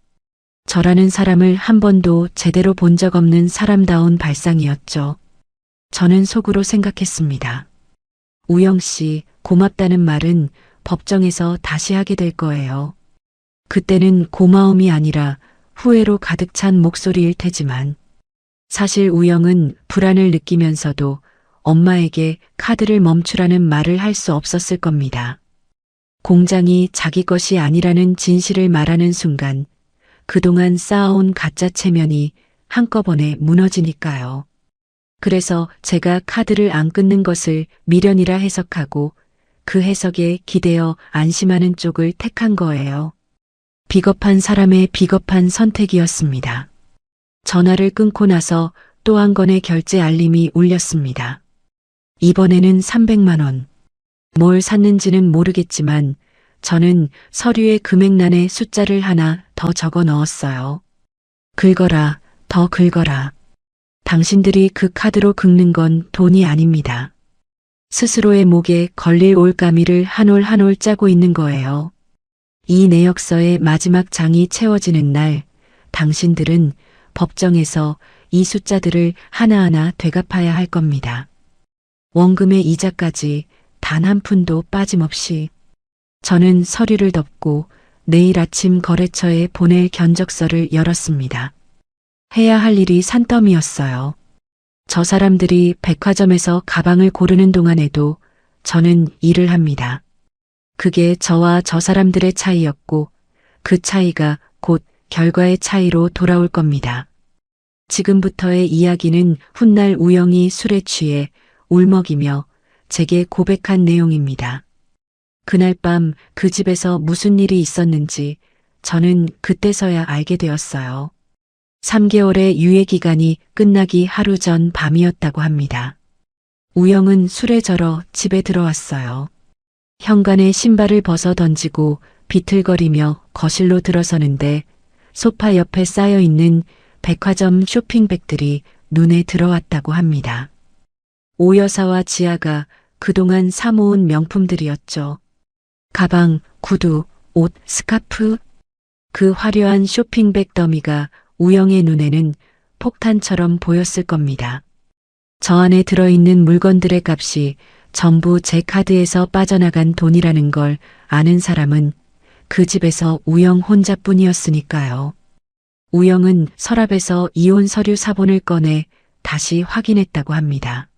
저라는 사람을 한 번도 제대로 본 적 없는 사람다운 발상이었죠. 저는 속으로 생각했습니다. 우영 씨, 고맙다는 말은 법정에서 다시 하게 될 거예요. 그때는 고마움이 아니라 후회로 가득 찬 목소리일 테지만 사실 우영은 불안을 느끼면서도 엄마에게 카드를 멈추라는 말을 할 수 없었을 겁니다. 공장이 자기 것이 아니라는 진실을 말하는 순간 그동안 쌓아온 가짜 체면이 한꺼번에 무너지니까요. 그래서 제가 카드를 안 끊는 것을 미련이라 해석하고 그 해석에 기대어 안심하는 쪽을 택한 거예요. 비겁한 사람의 비겁한 선택이었습니다. 전화를 끊고 나서 또 한 건의 결제 알림이 울렸습니다. 이번에는 300만 원. 뭘 샀는지는 모르겠지만 저는 서류의 금액란에 숫자를 하나 더 적어 넣었어요. 긁어라, 더 긁어라. 당신들이 그 카드로 긁는 건 돈이 아닙니다. 스스로의 목에 걸릴 올가미를 한 올 한 올 짜고 있는 거예요. 이 내역서의 마지막 장이 채워지는 날, 당신들은 법정에서 이 숫자들을 하나하나 되갚아야 할 겁니다. 원금의 이자까지 단 한 푼도 빠짐없이. 저는 서류를 덮고 내일 아침 거래처에 보낼 견적서를 열었습니다. 해야 할 일이 산더미였어요. 저 사람들이 백화점에서 가방을 고르는 동안에도 저는 일을 합니다. 그게 저와 저 사람들의 차이였고 그 차이가 곧 결과의 차이로 돌아올 겁니다. 지금부터의 이야기는 훗날 우영이 술에 취해 울먹이며 제게 고백한 내용입니다. 그날 밤 그 집에서 무슨 일이 있었는지 저는 그때서야 알게 되었어요. 3개월의 유예 기간이 끝나기 하루 전 밤이었다고 합니다. 우영은 술에 절어 집에 들어왔어요. 현관에 신발을 벗어 던지고 비틀거리며 거실로 들어서는데 소파 옆에 쌓여있는 백화점 쇼핑백들이 눈에 들어왔다고 합니다. 오 여사와 지아가 그동안 사모은 명품들이었죠. 가방, 구두, 옷, 스카프. 그 화려한 쇼핑백 더미가 우영의 눈에는 폭탄처럼 보였을 겁니다. 저 안에 들어있는 물건들의 값이 전부 제 카드에서 빠져나간 돈이라는 걸 아는 사람은 그 집에서 우영 혼자뿐이었으니까요. 우영은 서랍에서 이혼 서류 사본을 꺼내 다시 확인했다고 합니다.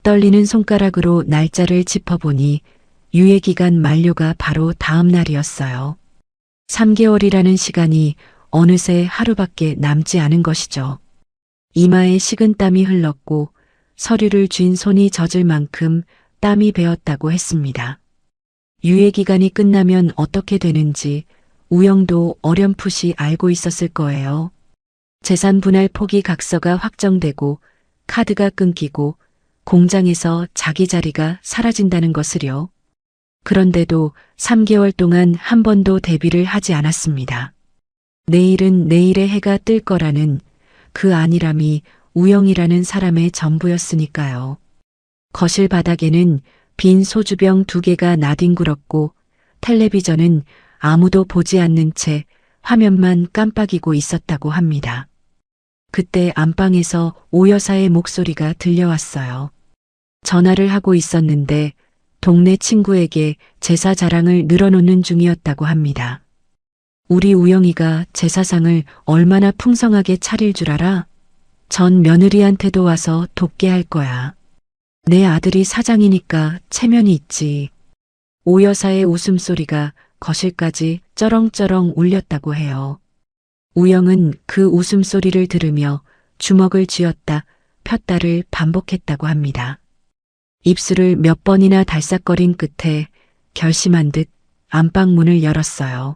떨리는 손가락으로 날짜를 짚어보니 유예기간 만료가 바로 다음 날이었어요. 3개월이라는 시간이 어느새 하루밖에 남지 않은 것이죠. 이마에 식은땀이 흘렀고 서류를 쥔 손이 젖을 만큼 땀이 배었다고 했습니다. 유예기간이 끝나면 어떻게 되는지 우영도 어렴풋이 알고 있었을 거예요. 재산 분할 포기 각서가 확정되고 카드가 끊기고 공장에서 자기 자리가 사라진다는 것을요. 그런데도 3개월 동안 한 번도 대비를 하지 않았습니다. 내일은 내일의 해가 뜰 거라는 그 안일함이 우영이라는 사람의 전부였으니까요. 거실 바닥에는 빈 소주병 2개가 나뒹굴었고 텔레비전은 아무도 보지 않는 채 화면만 깜빡이고 있었다고 합니다. 그때 안방에서 오 여사의 목소리가 들려왔어요. 전화를 하고 있었는데 동네 친구에게 제사 자랑을 늘어놓는 중이었다고 합니다. 우리 우영이가 제사상을 얼마나 풍성하게 차릴 줄 알아? 전 며느리한테도 와서 돕게 할 거야. 내 아들이 사장이니까 체면이 있지. 오 여사의 웃음소리가 거실까지 쩌렁쩌렁 울렸다고 해요. 우영은 그 웃음소리를 들으며 주먹을 쥐었다 폈다를 반복했다고 합니다. 입술을 몇 번이나 달싹거린 끝에 결심한 듯 안방문을 열었어요.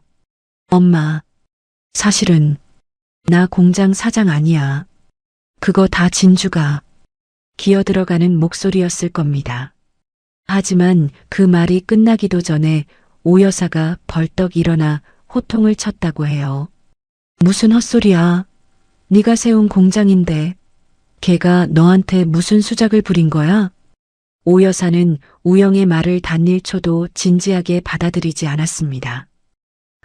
엄마, 사실은 나 공장 사장 아니야. 그거 다 진주가. 기어들어가는 목소리였을 겁니다. 하지만 그 말이 끝나기도 전에 오 여사가 벌떡 일어나 호통을 쳤다고 해요. 무슨 헛소리야. 네가 세운 공장인데 걔가 너한테 무슨 수작을 부린 거야? 오 여사는 우영의 말을 단 1초도 진지하게 받아들이지 않았습니다.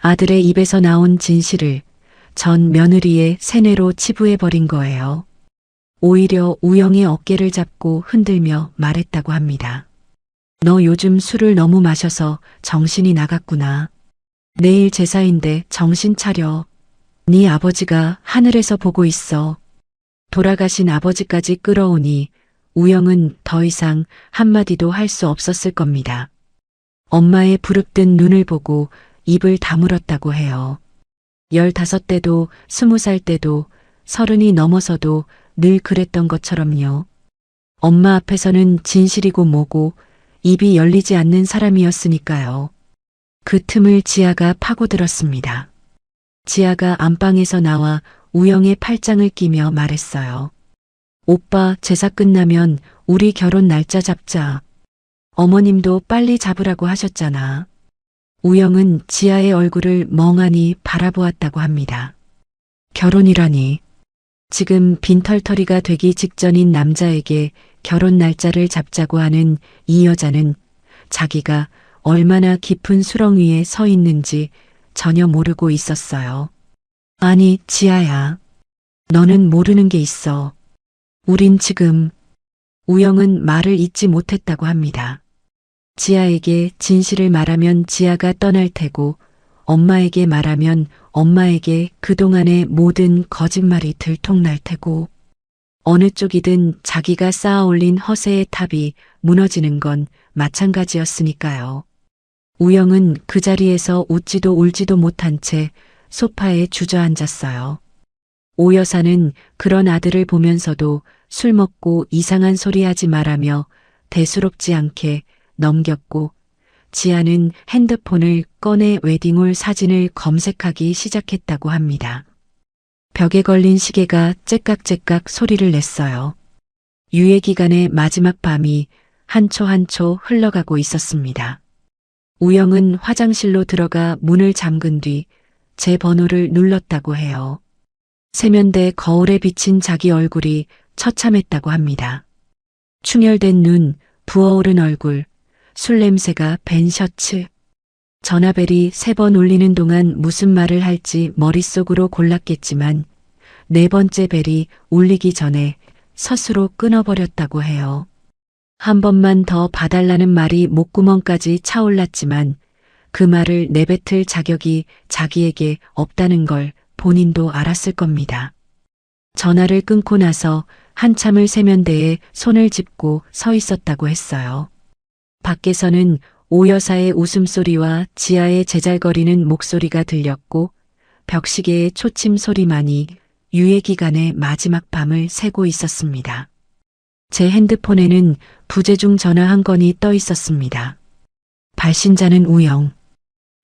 아들의 입에서 나온 진실을 전 며느리의 세뇌로 치부해버린 거예요. 오히려 우영의 어깨를 잡고 흔들며 말했다고 합니다. 너 요즘 술을 너무 마셔서 정신이 나갔구나. 내일 제사인데 정신 차려. 네 아버지가 하늘에서 보고 있어. 돌아가신 아버지까지 끌어오니 우영은 더 이상 한마디도 할 수 없었을 겁니다. 엄마의 부릅뜬 눈을 보고 입을 다물었다고 해요. 15대도 20살 때도 30이 넘어서도 늘 그랬던 것처럼요. 엄마 앞에서는 진실이고 뭐고 입이 열리지 않는 사람이었으니까요. 그 틈을 지아가 파고들었습니다. 지아가 안방에서 나와 우영의 팔짱을 끼며 말했어요. 오빠 제사 끝나면 우리 결혼 날짜 잡자. 어머님도 빨리 잡으라고 하셨잖아. 우영은 지아의 얼굴을 멍하니 바라보았다고 합니다. 결혼이라니. 지금 빈털터리가 되기 직전인 남자에게 결혼 날짜를 잡자고 하는 이 여자는 자기가 얼마나 깊은 수렁 위에 서 있는지 전혀 모르고 있었어요. 아니, 지아야. 너는 모르는 게 있어. 우린 지금. 우영은 말을 잇지 못했다고 합니다. 지아에게 진실을 말하면 지아가 떠날 테고 엄마에게 말하면 엄마에게 그동안의 모든 거짓말이 들통날 테고 어느 쪽이든 자기가 쌓아올린 허세의 탑이 무너지는 건 마찬가지였으니까요. 우영은 그 자리에서 웃지도 울지도 못한 채 소파에 주저앉았어요. 오 여사는 그런 아들을 보면서도 술 먹고 이상한 소리 하지 말라며 대수롭지 않게 넘겼고 지아는 핸드폰을 꺼내 웨딩홀 사진을 검색하기 시작했다고 합니다. 벽에 걸린 시계가 째깍째깍 소리를 냈어요. 유예기간의 마지막 밤이 한 초 한 초 흘러가고 있었습니다. 우영은 화장실로 들어가 문을 잠근 뒤 제 번호를 눌렀다고 해요. 세면대 거울에 비친 자기 얼굴이 처참했다고 합니다. 충혈된 눈, 부어오른 얼굴, 술 냄새가 밴 셔츠. 전화벨이 3번 울리는 동안 무슨 말을 할지 머릿속으로 골랐겠지만 4번째 벨이 울리기 전에 스스로 끊어버렸다고 해요. 한 번만 더 봐달라는 말이 목구멍까지 차올랐지만 그 말을 내뱉을 자격이 자기에게 없다는 걸 본인도 알았을 겁니다. 전화를 끊고 나서 한참을 세면대에 손을 짚고 서 있었다고 했어요. 밖에서는 오 여사의 웃음소리와 지아의 제잘거리는 목소리가 들렸고 벽시계의 초침 소리만이 유예기간의 마지막 밤을 새고 있었습니다. 제 핸드폰에는 부재중 전화 한 건이 떠 있었습니다. 발신자는 우영.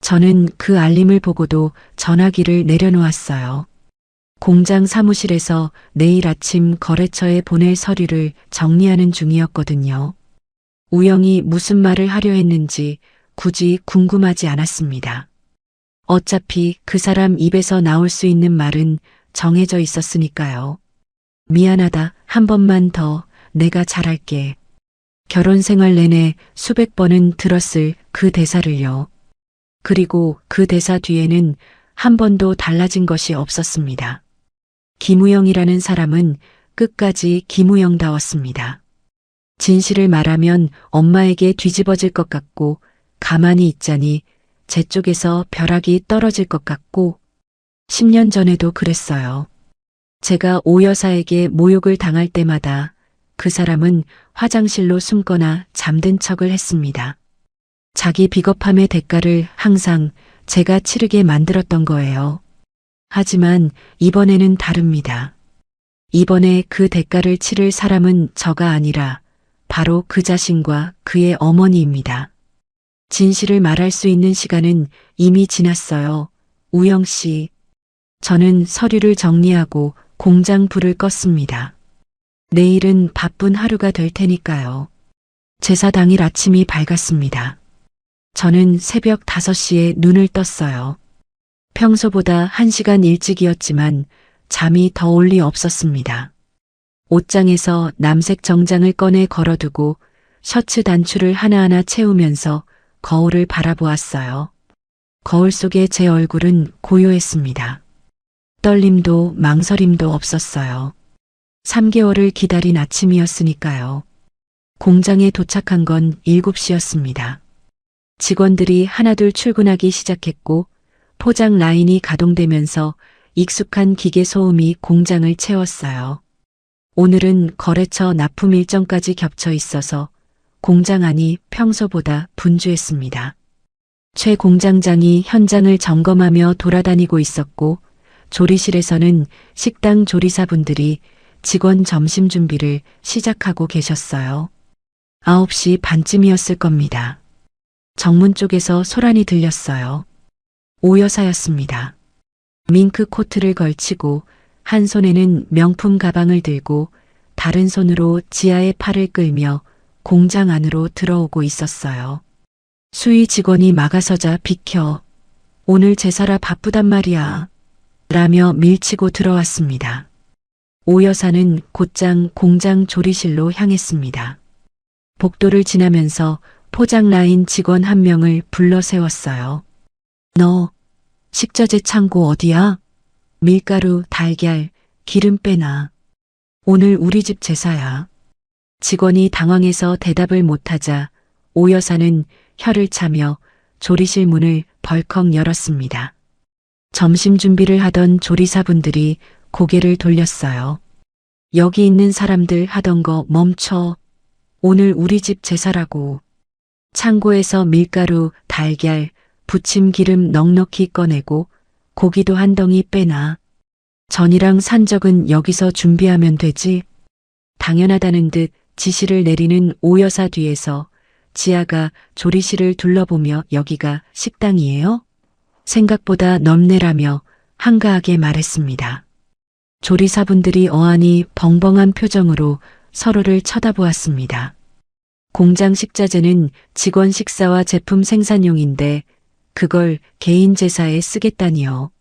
저는 그 알림을 보고도 전화기를 내려놓았어요. 공장 사무실에서 내일 아침 거래처에 보낼 서류를 정리하는 중이었거든요. 우영이 무슨 말을 하려 했는지 굳이 궁금하지 않았습니다. 어차피 그 사람 입에서 나올 수 있는 말은 정해져 있었으니까요. 미안하다, 한 번만 더 내가 잘할게. 결혼 생활 내내 수백 번은 들었을 그 대사를요. 그리고 그 대사 뒤에는 한 번도 달라진 것이 없었습니다. 김우영이라는 사람은 끝까지 김우영다웠습니다. 진실을 말하면 엄마에게 뒤집어질 것 같고 가만히 있자니 제 쪽에서 벼락이 떨어질 것 같고 10년 전에도 그랬어요. 제가 오 여사에게 모욕을 당할 때마다 그 사람은 화장실로 숨거나 잠든 척을 했습니다. 자기 비겁함의 대가를 항상 제가 치르게 만들었던 거예요. 하지만 이번에는 다릅니다. 이번에 그 대가를 치를 사람은 저가 아니라 바로 그 자신과 그의 어머니입니다. 진실을 말할 수 있는 시간은 이미 지났어요. 우영 씨. 저는 서류를 정리하고 공장 불을 껐습니다. 내일은 바쁜 하루가 될 테니까요. 제사 당일 아침이 밝았습니다. 저는 새벽 5시에 눈을 떴어요. 평소보다 1시간 일찍이었지만 잠이 더 올 리 없었습니다. 옷장에서 남색 정장을 꺼내 걸어두고 셔츠 단추를 하나하나 채우면서 거울을 바라보았어요. 거울 속의 제 얼굴은 고요했습니다. 떨림도 망설임도 없었어요. 3개월을 기다린 아침이었으니까요. 공장에 도착한 건 7시였습니다. 직원들이 하나둘 출근하기 시작했고 포장 라인이 가동되면서 익숙한 기계 소음이 공장을 채웠어요. 오늘은 거래처 납품 일정까지 겹쳐 있어서 공장 안이 평소보다 분주했습니다. 최 공장장이 현장을 점검하며 돌아다니고 있었고 조리실에서는 식당 조리사분들이 직원 점심 준비를 시작하고 계셨어요. 9시 반쯤이었을 겁니다. 정문 쪽에서 소란이 들렸어요. 오 여사였습니다. 밍크 코트를 걸치고 한 손에는 명품 가방을 들고 다른 손으로 지아의 팔을 끌며 공장 안으로 들어오고 있었어요. 수위 직원이 막아서자 비켜. 오늘 제사라 바쁘단 말이야. 라며 밀치고 들어왔습니다. 오 여사는 곧장 공장 조리실로 향했습니다. 복도를 지나면서 포장 라인 직원 한 명을 불러 세웠어요. 너 식자재 창고 어디야? 밀가루, 달걀, 기름 빼놔. 오늘 우리 집 제사야. 직원이 당황해서 대답을 못하자 오 여사는 혀를 차며 조리실 문을 벌컥 열었습니다. 점심 준비를 하던 조리사분들이 고개를 돌렸어요. 여기 있는 사람들 하던 거 멈춰. 오늘 우리 집 제사라고. 창고에서 밀가루, 달걀, 부침 기름 넉넉히 꺼내고 고기도 한 덩이 빼놔. 전이랑 산적은 여기서 준비하면 되지. 당연하다는 듯 지시를 내리는 오 여사 뒤에서 지아가 조리실을 둘러보며 여기가 식당이에요? 생각보다 넓네라며 한가하게 말했습니다. 조리사분들이 어안이 벙벙한 표정으로 서로를 쳐다보았습니다. 공장 식자재는 직원 식사와 제품 생산용인데 그걸 개인 제사에 쓰겠다니요.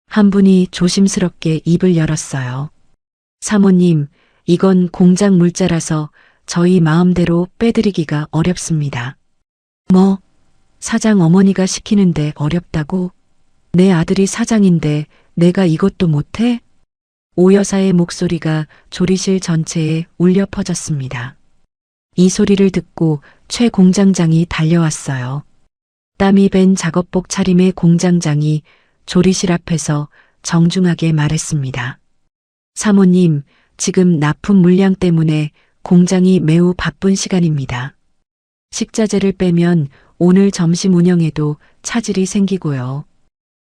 한 분이 조심스럽게 입을 열었어요. 사모님, 이건 공장 물자라서 저희 마음대로 빼드리기가 어렵습니다. 뭐, 사장 어머니가 시키는데 어렵다고? 내 아들이 사장인데 내가 이것도 못해? 오 여사의 목소리가 조리실 전체에 울려 퍼졌습니다. 이 소리를 듣고 최 공장장이 달려왔어요. 땀이 밴 작업복 차림의 공장장이 조리실 앞에서 정중하게 말했습니다. 사모님, 지금 납품 물량 때문에 공장이 매우 바쁜 시간입니다. 식자재를 빼면 오늘 점심 운영에도 차질이 생기고요.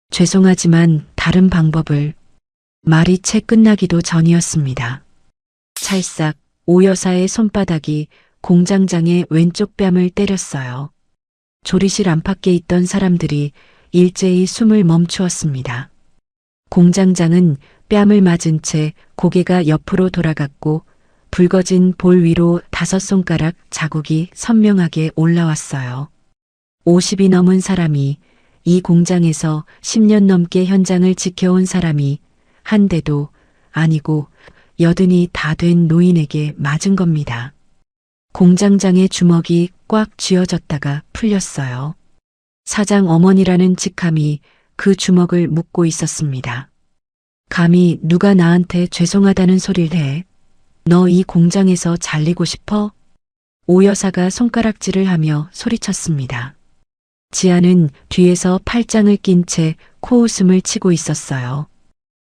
죄송하지만 다른 방법을. 말이 채 끝나기도 전이었습니다. 찰싹 오 여사의 손바닥이 공장장의 왼쪽 뺨을 때렸어요. 조리실 안팎에 있던 사람들이 일제히 숨을 멈추었습니다. 공장장은 뺨을 맞은 채 고개가 옆으로 돌아갔고 붉어진 볼 위로 5손가락 자국이 선명하게 올라왔어요. 50이 넘은 사람이, 이 공장에서 10년 넘게 현장을 지켜온 사람이 한 대도 아니고 80이 다 된 노인에게 맞은 겁니다. 공장장의 주먹이 꽉 쥐어졌다가 풀렸어요. 사장 어머니라는 직함이 그 주먹을 묶고 있었습니다. 감히 누가 나한테 죄송하다는 소리를 해. 너 이 공장에서 잘리고 싶어? 오 여사가 손가락질을 하며 소리쳤습니다. 지아는 뒤에서 팔짱을 낀 채 코웃음을 치고 있었어요.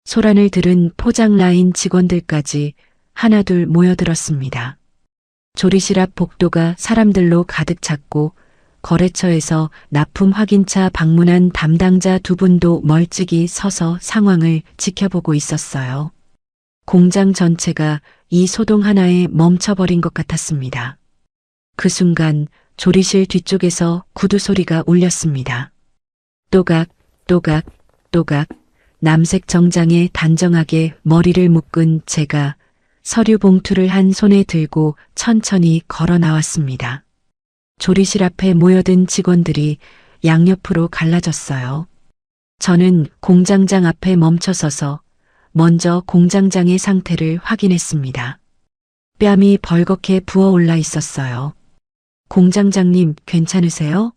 소란을 들은 포장 라인 직원들까지 하나둘 모여들었습니다. 조리실 앞 복도가 사람들로 가득 찼고 거래처에서 납품 확인차 방문한 담당자 두 분도 멀찍이 서서 상황을 지켜보고 있었어요. 공장 전체가 이 소동 하나에 멈춰버린 것 같았습니다. 그 순간 조리실 뒤쪽에서 구두 소리가 울렸습니다. 또각, 또각, 또각, 남색 정장에 단정하게 머리를 묶은 제가 서류 봉투를 한 손에 들고 천천히 걸어 나왔습니다. 조리실 앞에 모여든 직원들이 양옆으로 갈라졌어요. 저는 공장장 앞에 멈춰서서 먼저 공장장의 상태를 확인했습니다. 뺨이 벌겋게 부어올라 있었어요. 공장장님, 괜찮으세요?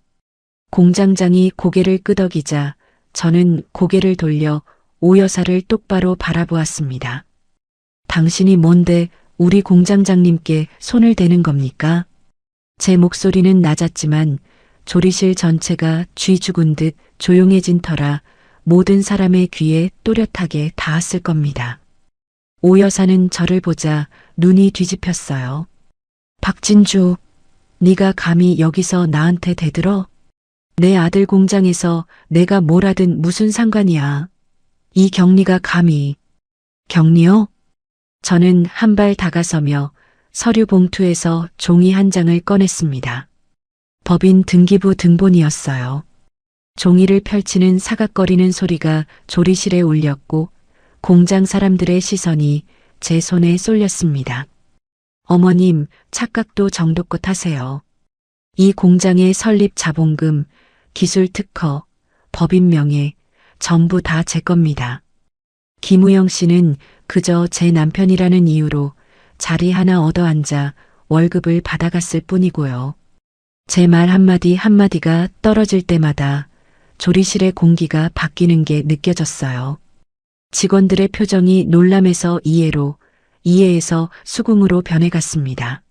공장장이 고개를 끄덕이자 저는 고개를 돌려 오 여사를 똑바로 바라보았습니다. 당신이 뭔데 우리 공장장님께 손을 대는 겁니까? 제 목소리는 낮았지만 조리실 전체가 쥐 죽은 듯 조용해진 터라 모든 사람의 귀에 또렷하게 닿았을 겁니다. 오 여사는 저를 보자 눈이 뒤집혔어요. 박진주, 네가 감히 여기서 나한테 대들어? 내 아들 공장에서 내가 뭘 하든 무슨 상관이야. 이 경리가 감히. 경리요? 저는 한 발 다가서며 서류 봉투에서 종이 한 장을 꺼냈습니다. 법인 등기부 등본이었어요. 종이를 펼치는 사각거리는 소리가 조리실에 울렸고 공장 사람들의 시선이 제 손에 쏠렸습니다. 어머님, 착각도 정도껏 하세요. 이 공장의 설립 자본금, 기술 특허, 법인 명예, 전부 다 제 겁니다. 김우영 씨는 그저 제 남편이라는 이유로 자리 하나 얻어 앉아 월급을 받아갔을 뿐이고요. 제 말 한마디 한마디가 떨어질 때마다 조리실의 공기가 바뀌는 게 느껴졌어요. 직원들의 표정이 놀람에서 이해로, 이해에서 수긍으로 변해갔습니다.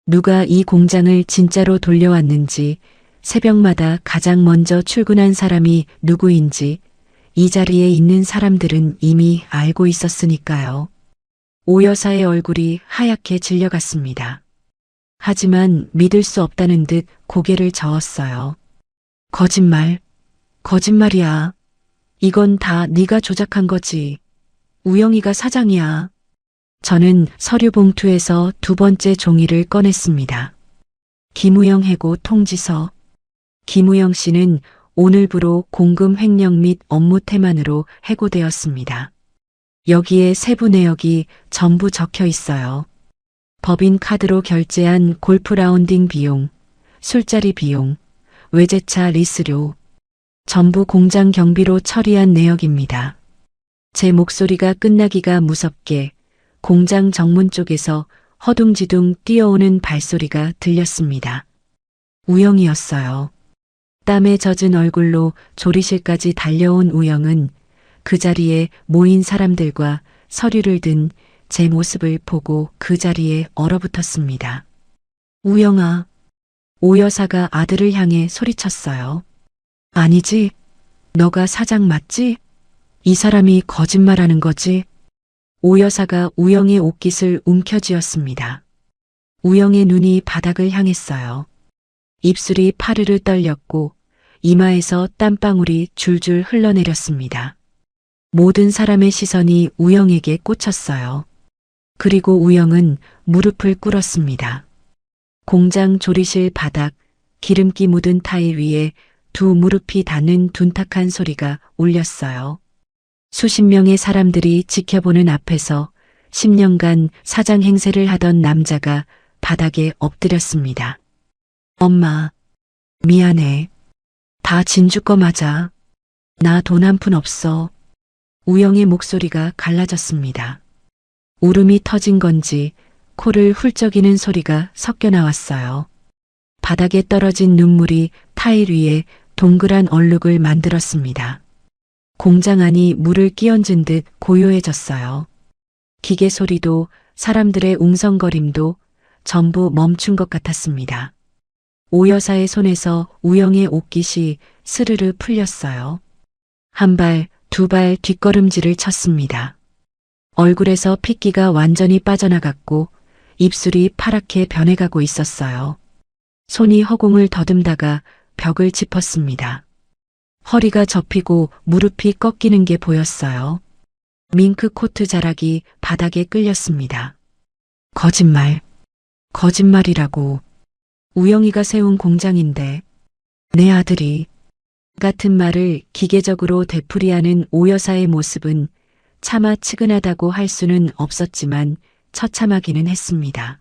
누가 이 공장을 진짜로 돌려왔는지, 새벽마다 가장 먼저 출근한 사람이 누구인지 이 자리에 있는 사람들은 이미 알고 있었으니까요. 오 여사의 얼굴이 하얗게 질려갔습니다. 하지만 믿을 수 없다는 듯 고개를 저었어요. 거짓말, 거짓말이야. 이건 다 네가 조작한 거지. 우영이가 사장이야. 저는 서류 봉투에서 두 번째 종이를 꺼냈습니다. 김우영 해고 통지서. 김우영 씨는 오늘부로 공금 횡령 및 업무 태만으로 해고되었습니다. 여기에 세부 내역이 전부 적혀 있어요. 법인 카드로 결제한 골프 라운딩 비용, 술자리 비용, 외제차 리스료, 전부 공장 경비로 처리한 내역입니다. 제 목소리가 끝나기가 무섭게 공장 정문 쪽에서 허둥지둥 뛰어오는 발소리가 들렸습니다. 우영이었어요. 땀에 젖은 얼굴로 조리실까지 달려온 우영은 그 자리에 모인 사람들과 서류를 든 제 모습을 보고 그 자리에 얼어붙었습니다. 우영아, 오 여사가 아들을 향해 소리쳤어요. 아니지, 너가 사장 맞지? 이 사람이 거짓말하는 거지? 오 여사가 우영의 옷깃을 움켜쥐었습니다. 우영의 눈이 바닥을 향했어요. 입술이 파르르 떨렸고 이마에서 땀방울이 줄줄 흘러내렸습니다. 모든 사람의 시선이 우영에게 꽂혔어요. 그리고 우영은 무릎을 꿇었습니다. 공장 조리실 바닥, 기름기 묻은 타일 위에 두 무릎이 닿는 둔탁한 소리가 울렸어요. 수십 명의 사람들이 지켜보는 앞에서 10년간 사장 행세를 하던 남자가 바닥에 엎드렸습니다. 엄마, 미안해. 다 진주 거 맞아. 나 돈 한 푼 없어. 우영의 목소리가 갈라졌습니다. 울음이 터진 건지 코를 훌쩍이는 소리가 섞여 나왔어요. 바닥에 떨어진 눈물이 타일 위에 동그란 얼룩을 만들었습니다. 공장 안이 물을 끼얹은 듯 고요해졌어요. 기계 소리도 사람들의 웅성거림도 전부 멈춘 것 같았습니다. 오 여사의 손에서 우영의 옷깃이 스르르 풀렸어요. 한 발, 두 발 뒷걸음질을 쳤습니다. 얼굴에서 핏기가 완전히 빠져나갔고 입술이 파랗게 변해가고 있었어요. 손이 허공을 더듬다가 벽을 짚었습니다. 허리가 접히고 무릎이 꺾이는 게 보였어요. 밍크 코트 자락이 바닥에 끌렸습니다. 거짓말. 거짓말이라고. 우영이가 세운 공장인데 내 아들이 같은 말을 기계적으로 되풀이하는 오 여사의 모습은 차마 측은하다고 할 수는 없었지만 처참하기는 했습니다.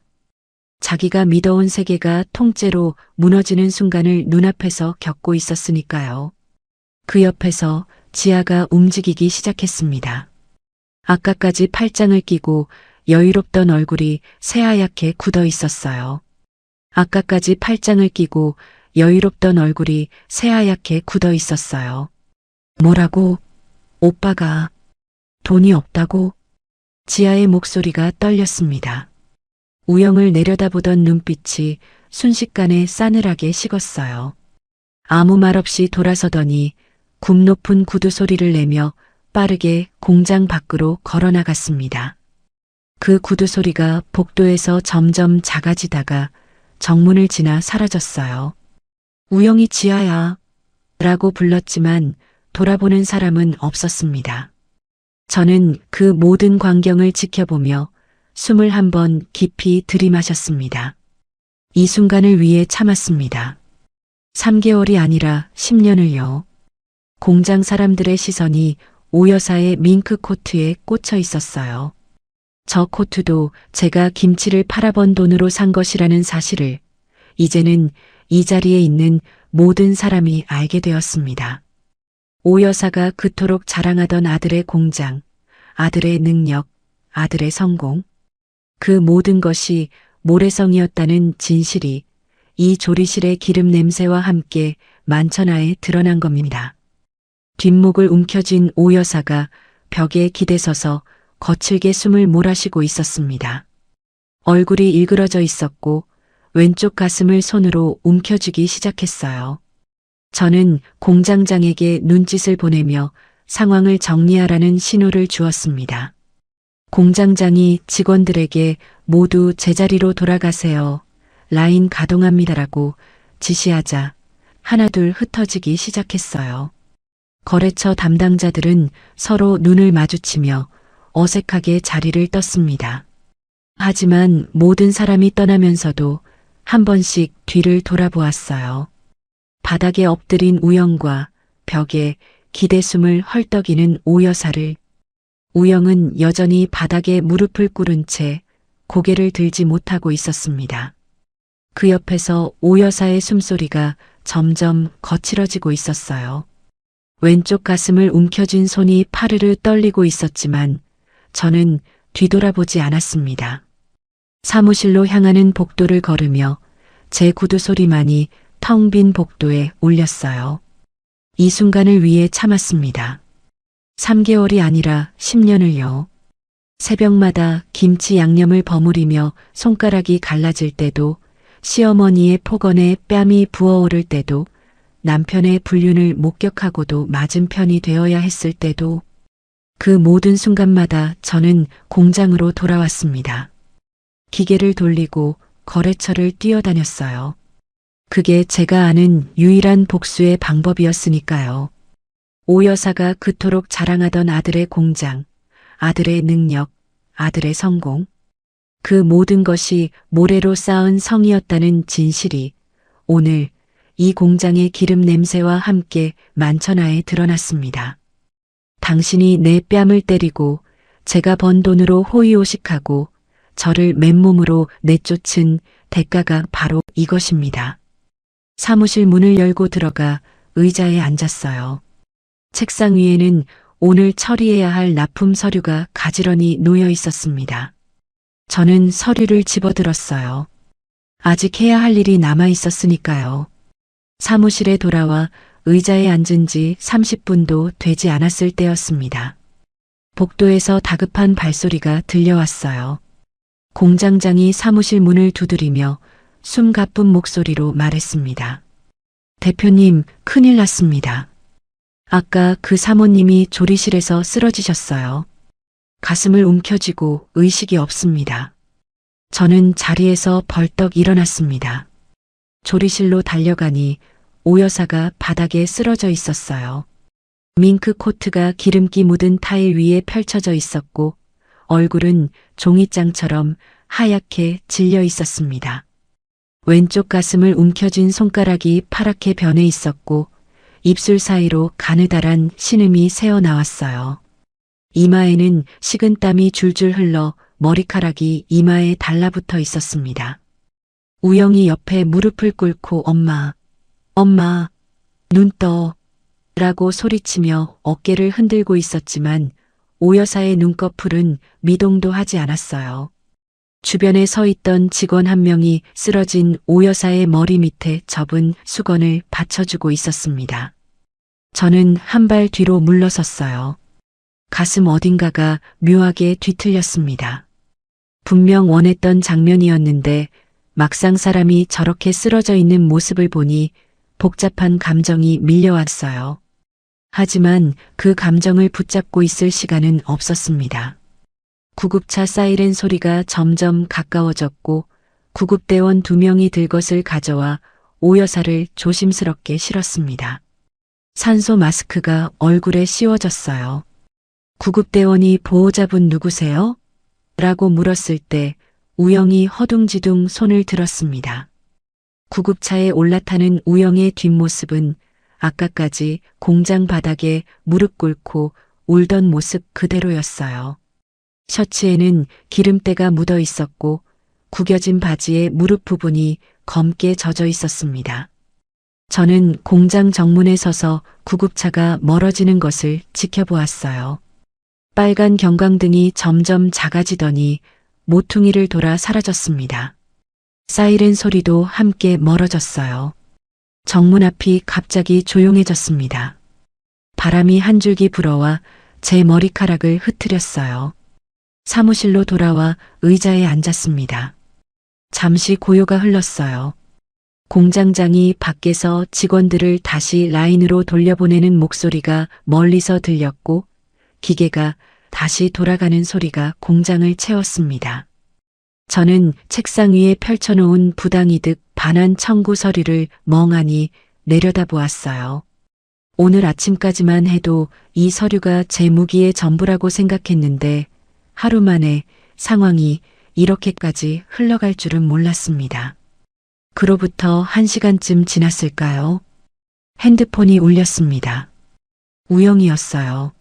자기가 믿어온 세계가 통째로 무너지는 순간을 눈앞에서 겪고 있었으니까요. 그 옆에서 지아가 움직이기 시작했습니다. 아까까지 팔짱을 끼고 여유롭던 얼굴이 새하얗게 굳어 있었어요. 아까까지 팔짱을 끼고 여유롭던 얼굴이 새하얗게 굳어 있었어요. 뭐라고? 오빠가 돈이 없다고? 지아의 목소리가 떨렸습니다. 우영을 내려다보던 눈빛이 순식간에 싸늘하게 식었어요. 아무 말 없이 돌아서더니 굽 높은 구두 소리를 내며 빠르게 공장 밖으로 걸어나갔습니다. 그 구두 소리가 복도에서 점점 작아지다가 정문을 지나 사라졌어요. 우영이 지아야 라고 불렀지만 돌아보는 사람은 없었습니다. 저는 그 모든 광경을 지켜보며 숨을 한 번 깊이 들이마셨습니다. 이 순간을 위해 참았습니다. 3개월이 아니라 10년을요. 공장 사람들의 시선이 오 여사의 밍크 코트에 꽂혀 있었어요. 저 코트도 제가 김치를 팔아번 돈으로 산 것이라는 사실을 이제는 이 자리에 있는 모든 사람이 알게 되었습니다. 오 여사가 그토록 자랑하던 아들의 공장, 아들의 능력, 아들의 성공, 그 모든 것이 모래성이었다는 진실이 이 조리실의 기름 냄새와 함께 만천하에 드러난 겁니다. 뒷목을 움켜쥔 오 여사가 벽에 기대서서 거칠게 숨을 몰아쉬고 있었습니다. 얼굴이 일그러져 있었고 왼쪽 가슴을 손으로 움켜쥐기 시작했어요. 저는 공장장에게 눈짓을 보내며 상황을 정리하라는 신호를 주었습니다. 공장장이 직원들에게 모두 제자리로 돌아가세요. 라인 가동합니다라고 지시하자 하나둘 흩어지기 시작했어요. 거래처 담당자들은 서로 눈을 마주치며 어색하게 자리를 떴습니다. 하지만 모든 사람이 떠나면서도 한 번씩 뒤를 돌아보았어요. 바닥에 엎드린 우영과 벽에 기대숨을 헐떡이는 오 여사를. 우영은 여전히 바닥에 무릎을 꿇은 채 고개를 들지 못하고 있었습니다. 그 옆에서 오 여사의 숨소리가 점점 거칠어지고 있었어요. 왼쪽 가슴을 움켜쥔 손이 파르르 떨리고 있었지만 저는 뒤돌아보지 않았습니다. 사무실로 향하는 복도를 걸으며 제 구두 소리만이 텅 빈 복도에 울렸어요. 이 순간을 위해 참았습니다. 3개월이 아니라 10년을요. 새벽마다 김치 양념을 버무리며 손가락이 갈라질 때도, 시어머니의 폭언에 뺨이 부어오를 때도, 남편의 불륜을 목격하고도 맞은편이 되어야 했을 때도, 그 모든 순간마다 저는 공장으로 돌아왔습니다. 기계를 돌리고 거래처를 뛰어다녔어요. 그게 제가 아는 유일한 복수의 방법이었으니까요. 오 여사가 그토록 자랑하던 아들의 공장, 아들의 능력, 아들의 성공, 그 모든 것이 모래로 쌓은 성이었다는 진실이 오늘 이 공장의 기름 냄새와 함께 만천하에 드러났습니다. 당신이 내 뺨을 때리고 제가 번 돈으로 호의호식하고 저를 맨몸으로 내쫓은 대가가 바로 이것입니다. 사무실 문을 열고 들어가 의자에 앉았어요. 책상 위에는 오늘 처리해야 할 납품 서류가 가지런히 놓여 있었습니다. 저는 서류를 집어들었어요. 아직 해야 할 일이 남아 있었으니까요. 사무실에 돌아와 의자에 앉은 지 30분도 되지 않았을 때였습니다. 복도에서 다급한 발소리가 들려왔어요. 공장장이 사무실 문을 두드리며 숨가쁜 목소리로 말했습니다. 대표님, 큰일 났습니다. 아까 그 사모님이 조리실에서 쓰러지셨어요. 가슴을 움켜쥐고 의식이 없습니다. 저는 자리에서 벌떡 일어났습니다. 조리실로 달려가니 오 여사가 바닥에 쓰러져 있었어요. 밍크 코트가 기름기 묻은 타일 위에 펼쳐져 있었고 얼굴은 종이장처럼 하얗게 질려 있었습니다. 왼쪽 가슴을 움켜쥔 손가락이 파랗게 변해 있었고 입술 사이로 가느다란 신음이 새어나왔어요. 이마에는 식은땀이 줄줄 흘러 머리카락이 이마에 달라붙어 있었습니다. 우영이 옆에 무릎을 꿇고 엄마, 눈 떠, 라고 소리치며 어깨를 흔들고 있었지만 오 여사의 눈꺼풀은 미동도 하지 않았어요. 주변에 서 있던 직원 한 명이 쓰러진 오 여사의 머리 밑에 접은 수건을 받쳐주고 있었습니다. 저는 한 발 뒤로 물러섰어요. 가슴 어딘가가 묘하게 뒤틀렸습니다. 분명 원했던 장면이었는데 막상 사람이 저렇게 쓰러져 있는 모습을 보니 복잡한 감정이 밀려왔어요. 하지만 그 감정을 붙잡고 있을 시간은 없었습니다. 구급차 사이렌 소리가 점점 가까워졌고 구급대원 2명이 들것을 가져와 오 여사를 조심스럽게 실었습니다. 산소 마스크가 얼굴에 씌워졌어요. 구급대원이 보호자분 누구세요? 라고 물었을 때 우영이 허둥지둥 손을 들었습니다. 구급차에 올라타는 우영의 뒷모습은 아까까지 공장 바닥에 무릎 꿇고 울던 모습 그대로였어요. 셔츠에는 기름때가 묻어 있었고 구겨진 바지의 무릎 부분이 검게 젖어 있었습니다. 저는 공장 정문에 서서 구급차가 멀어지는 것을 지켜보았어요. 빨간 경광등이 점점 작아지더니 모퉁이를 돌아 사라졌습니다. 사이렌 소리도 함께 멀어졌어요. 정문 앞이 갑자기 조용해졌습니다. 바람이 한 줄기 불어와 제 머리카락을 흐트렸어요. 사무실로 돌아와 의자에 앉았습니다. 잠시 고요가 흘렀어요. 공장장이 밖에서 직원들을 다시 라인으로 돌려보내는 목소리가 멀리서 들렸고 기계가 다시 돌아가는 소리가 공장을 채웠습니다. 저는 책상 위에 펼쳐놓은 부당이득 반환 청구 서류를 멍하니 내려다보았어요. 오늘 아침까지만 해도 이 서류가 제 무기의 전부라고 생각했는데 하루 만에 상황이 이렇게까지 흘러갈 줄은 몰랐습니다. 그로부터 1시간쯤 지났을까요? 핸드폰이 울렸습니다. 우영이었어요.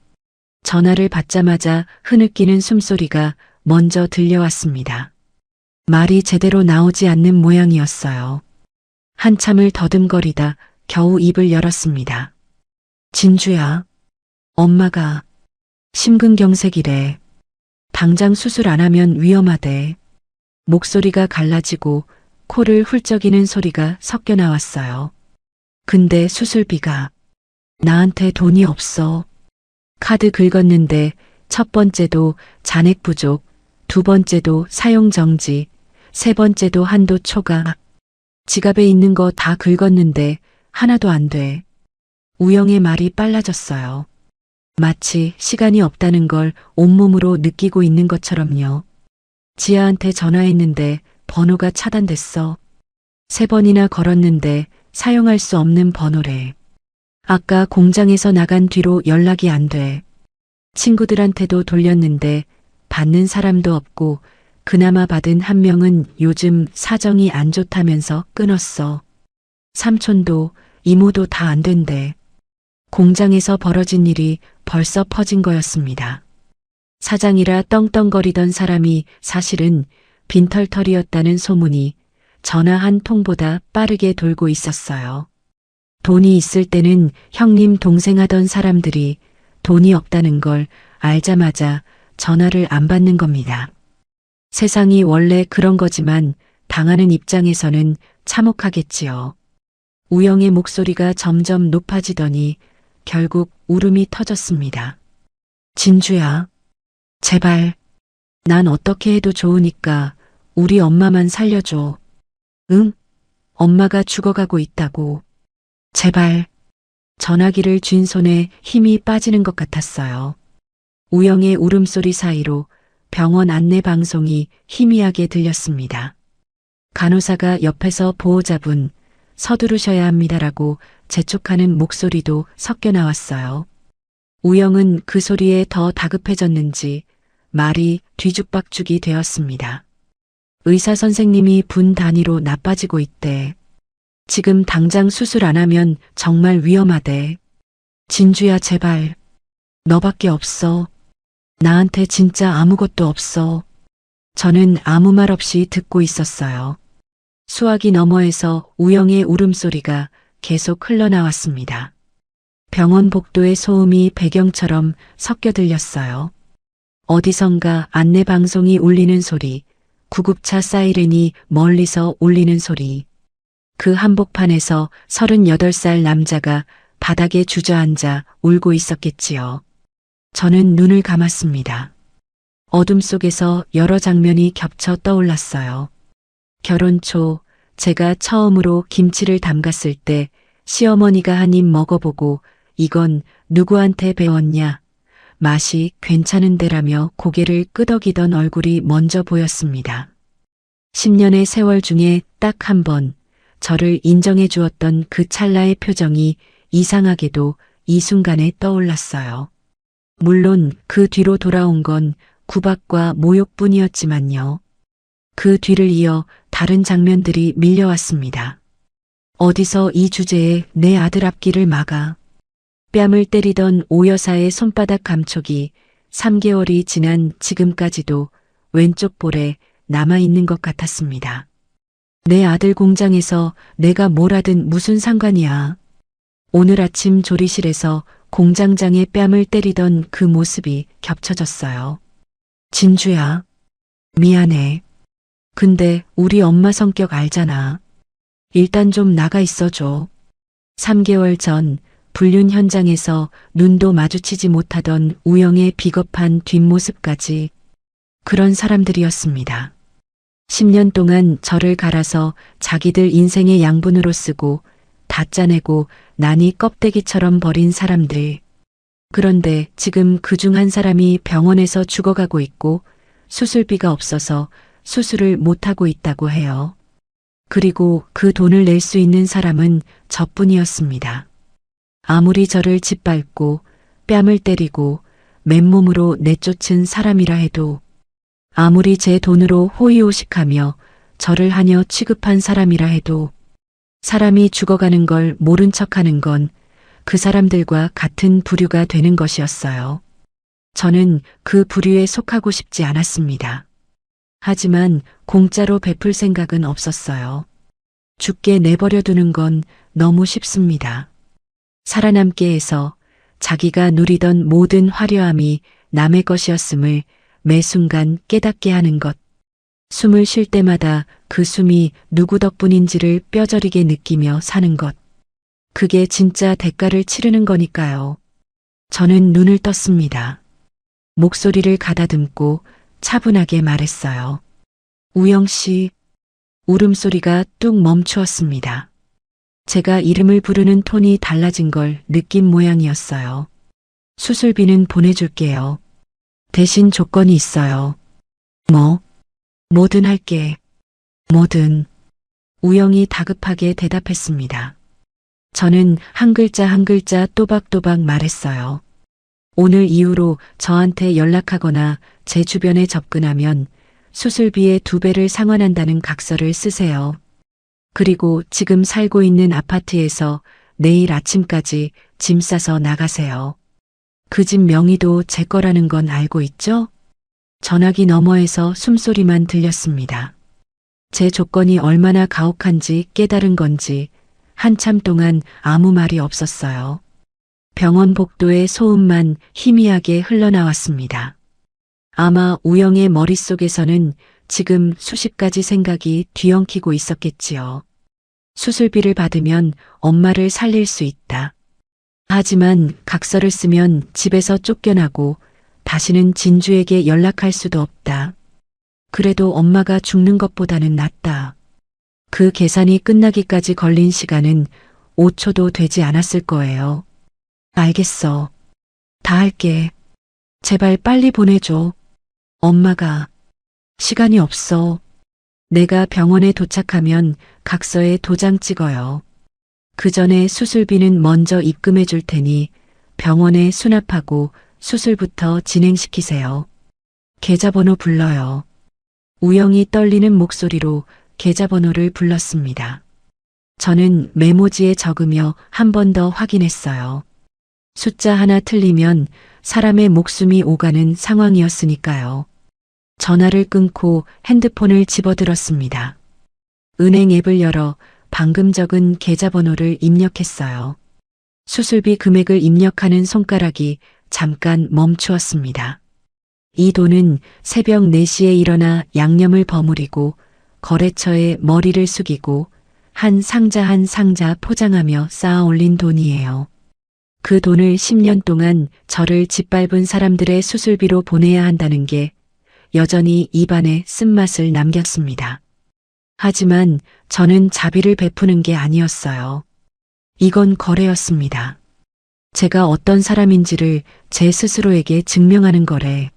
전화를 받자마자 흐느끼는 숨소리가 먼저 들려왔습니다. 말이 제대로 나오지 않는 모양이었어요. 한참을 더듬거리다 겨우 입을 열었습니다. 진주야, 엄마가 심근경색이래. 당장 수술 안 하면 위험하대. 목소리가 갈라지고 코를 훌쩍이는 소리가 섞여 나왔어요. 근데 수술비가 나한테 돈이 없어. 카드 긁었는데 첫 번째도 잔액 부족, 두 번째도 사용 정지, 세 번째도 한도 초과. 지갑에 있는 거 다 긁었는데 하나도 안 돼. 우영의 말이 빨라졌어요. 마치 시간이 없다는 걸 온몸으로 느끼고 있는 것처럼요. 지아한테 전화했는데 번호가 차단됐어. 3번이나 걸었는데 사용할 수 없는 번호래. 아까 공장에서 나간 뒤로 연락이 안 돼. 친구들한테도 돌렸는데 받는 사람도 없고 그나마 받은 한 명은 요즘 사정이 안 좋다면서 끊었어. 삼촌도 이모도 다 안 된대. 공장에서 벌어진 일이 벌써 퍼진 거였습니다. 사장이라 떵떵거리던 사람이 사실은 빈털털이었다는 소문이 전화 한 통보다 빠르게 돌고 있었어요. 돈이 있을 때는 형님 동생 하던 사람들이 돈이 없다는 걸 알자마자 전화를 안 받는 겁니다. 세상이 원래 그런 거지만 당하는 입장에서는 참혹하겠지요. 우영의 목소리가 점점 높아지더니 결국 울음이 터졌습니다. 진주야, 제발, 난 어떻게 해도 좋으니까 우리 엄마만 살려줘. 응? 엄마가 죽어가고 있다고. 제발. 전화기를 쥔 손에 힘이 빠지는 것 같았어요. 우영의 울음소리 사이로 병원 안내 방송이 희미하게 들렸습니다. 간호사가 옆에서 보호자분, 서두르셔야 합니다라고 재촉하는 목소리도 섞여 나왔어요. 우영은 그 소리에 더 다급해졌는지 말이 뒤죽박죽이 되었습니다. 의사 선생님이 분 단위로 나빠지고 있대. 지금 당장 수술 안 하면 정말 위험하대. 진주야, 제발. 너밖에 없어. 나한테 진짜 아무것도 없어. 저는 아무 말 없이 듣고 있었어요. 수화기 너머에서 우영의 울음소리가 계속 흘러나왔습니다. 병원 복도의 소음이 배경처럼 섞여 들렸어요. 어디선가 안내방송이 울리는 소리, 구급차 사이렌이 멀리서 울리는 소리. 그 한복판에서 38살 남자가 바닥에 주저앉아 울고 있었겠지요. 저는 눈을 감았습니다. 어둠 속에서 여러 장면이 겹쳐 떠올랐어요. 결혼 초 제가 처음으로 김치를 담갔을 때 시어머니가 한 입 먹어보고 이건 누구한테 배웠냐? 맛이 괜찮은데라며 고개를 끄덕이던 얼굴이 먼저 보였습니다. 10년의 세월 중에 딱 한 번 저를 인정해 주었던 그 찰나의 표정이 이상하게도 이 순간에 떠올랐어요. 물론 그 뒤로 돌아온 건 구박과 모욕뿐이었지만요. 그 뒤를 이어 다른 장면들이 밀려왔습니다. 어디서 이 주제에 내 아들 앞길을 막아. 뺨을 때리던 오 여사의 손바닥 감촉이 3개월이 지난 지금까지도 왼쪽 볼에 남아있는 것 같았습니다. 내 아들 공장에서 내가 뭘 하든 무슨 상관이야. 오늘 아침 조리실에서 공장장의 뺨을 때리던 그 모습이 겹쳐졌어요. 진주야, 미안해. 근데 우리 엄마 성격 알잖아. 일단 좀 나가 있어줘. 3개월 전 불륜 현장에서 눈도 마주치지 못하던 우영의 비겁한 뒷모습까지 그런 사람들이었습니다. 10년 동안 저를 갈아서 자기들 인생의 양분으로 쓰고 다 짜내고 난이 껍데기처럼 버린 사람들. 그런데 지금 그중 한 사람이 병원에서 죽어가고 있고 수술비가 없어서 수술을 못하고 있다고 해요. 그리고 그 돈을 낼 수 있는 사람은 저뿐이었습니다. 아무리 저를 짓밟고 뺨을 때리고 맨몸으로 내쫓은 사람이라 해도 아무리 제 돈으로 호의호식하며 저를 하녀 취급한 사람이라 해도 사람이 죽어가는 걸 모른 척하는 건 그 사람들과 같은 부류가 되는 것이었어요. 저는 그 부류에 속하고 싶지 않았습니다. 하지만 공짜로 베풀 생각은 없었어요. 죽게 내버려 두는 건 너무 쉽습니다. 살아남게 해서 자기가 누리던 모든 화려함이 남의 것이었음을 매 순간 깨닫게 하는 것. 숨을 쉴 때마다 그 숨이 누구 덕분인지를 뼈저리게 느끼며 사는 것. 그게 진짜 대가를 치르는 거니까요. 저는 눈을 떴습니다. 목소리를 가다듬고 차분하게 말했어요. 우영 씨. 울음소리가 뚝 멈추었습니다. 제가 이름을 부르는 톤이 달라진 걸 느낀 모양이었어요. 수술비는 보내줄게요. 대신 조건이 있어요. 뭐? 뭐든 할게. 뭐든. 우영이 다급하게 대답했습니다. 저는 한 글자 한 글자 또박또박 말했어요. 오늘 이후로 저한테 연락하거나 제 주변에 접근하면 수술비의 2배를 상환한다는 각서를 쓰세요. 그리고 지금 살고 있는 아파트에서 내일 아침까지 짐 싸서 나가세요. 그 집 명의도 제 거라는 건 알고 있죠? 전화기 너머에서 숨소리만 들렸습니다. 제 조건이 얼마나 가혹한지 깨달은 건지 한참 동안 아무 말이 없었어요. 병원 복도의 소음만 희미하게 흘러나왔습니다. 아마 우영의 머릿속에서는 지금 수십 가지 생각이 뒤엉키고 있었겠지요. 수술비를 받으면 엄마를 살릴 수 있다. 하지만 각서를 쓰면 집에서 쫓겨나고 다시는 진주에게 연락할 수도 없다. 그래도 엄마가 죽는 것보다는 낫다. 그 계산이 끝나기까지 걸린 시간은 5초도 되지 않았을 거예요. 알겠어. 다 할게. 제발 빨리 보내줘. 엄마가. 시간이 없어. 내가 병원에 도착하면 각서에 도장 찍어요. 그 전에 수술비는 먼저 입금해 줄 테니 병원에 수납하고 수술부터 진행시키세요. 계좌번호 불러요. 우영이 떨리는 목소리로 계좌번호를 불렀습니다. 저는 메모지에 적으며 한 번 더 확인했어요. 숫자 하나 틀리면 사람의 목숨이 오가는 상황이었으니까요. 전화를 끊고 핸드폰을 집어들었습니다. 은행 앱을 열어 방금 적은 계좌번호를 입력했어요. 수술비 금액을 입력하는 손가락이 잠깐 멈추었습니다. 이 돈은 새벽 4시에 일어나 양념을 버무리고 거래처에 머리를 숙이고 한 상자 한 상자 포장하며 쌓아 올린 돈이에요. 그 돈을 10년 동안 저를 짓밟은 사람들의 수술비로 보내야 한다는 게 여전히 입안에 쓴맛을 남겼습니다. 하지만 저는 자비를 베푸는 게 아니었어요. 이건 거래였습니다. 제가 어떤 사람인지를 제 스스로에게 증명하는 거래.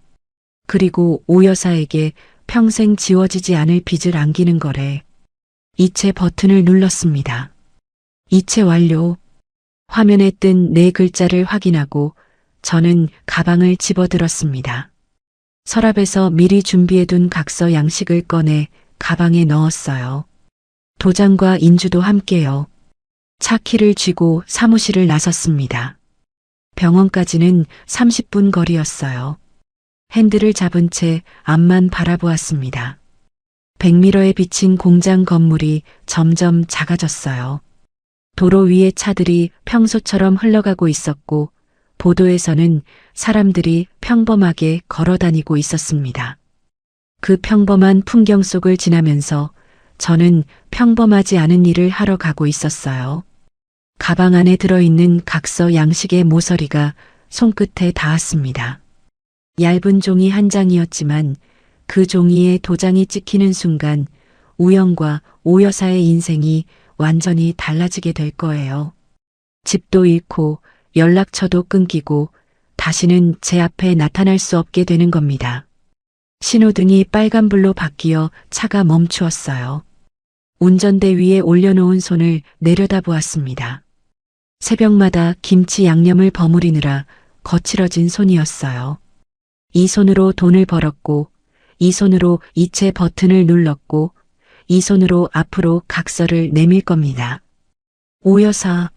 그리고 오 여사에게 평생 지워지지 않을 빚을 안기는 거래. 이체 버튼을 눌렀습니다. 이체 완료. 화면에 뜬 네 글자를 확인하고 저는 가방을 집어들었습니다. 서랍에서 미리 준비해둔 각서 양식을 꺼내 가방에 넣었어요. 도장과 인주도 함께요. 차 키를 쥐고 사무실을 나섰습니다. 병원까지는 30분 거리였어요. 핸들을 잡은 채 앞만 바라보았습니다. 백미러에 비친 공장 건물이 점점 작아졌어요. 도로 위의 차들이 평소처럼 흘러가고 있었고 보도에서는 사람들이 평범하게 걸어다니고 있었습니다. 그 평범한 풍경 속을 지나면서 저는 평범하지 않은 일을 하러 가고 있었어요. 가방 안에 들어있는 각서 양식의 모서리가 손끝에 닿았습니다. 얇은 종이 한 장이었지만 그 종이에 도장이 찍히는 순간 우영과 오 여사의 인생이 완전히 달라지게 될 거예요. 집도 잃고 연락처도 끊기고 다시는 제 앞에 나타날 수 없게 되는 겁니다. 신호등이 빨간불로 바뀌어 차가 멈추었어요. 운전대 위에 올려놓은 손을 내려다보았습니다. 새벽마다 김치 양념을 버무리느라 거칠어진 손이었어요. 이 손으로 돈을 벌었고, 이 손으로 이체 버튼을 눌렀고, 이 손으로 앞으로 각서를 내밀 겁니다. 오 여사,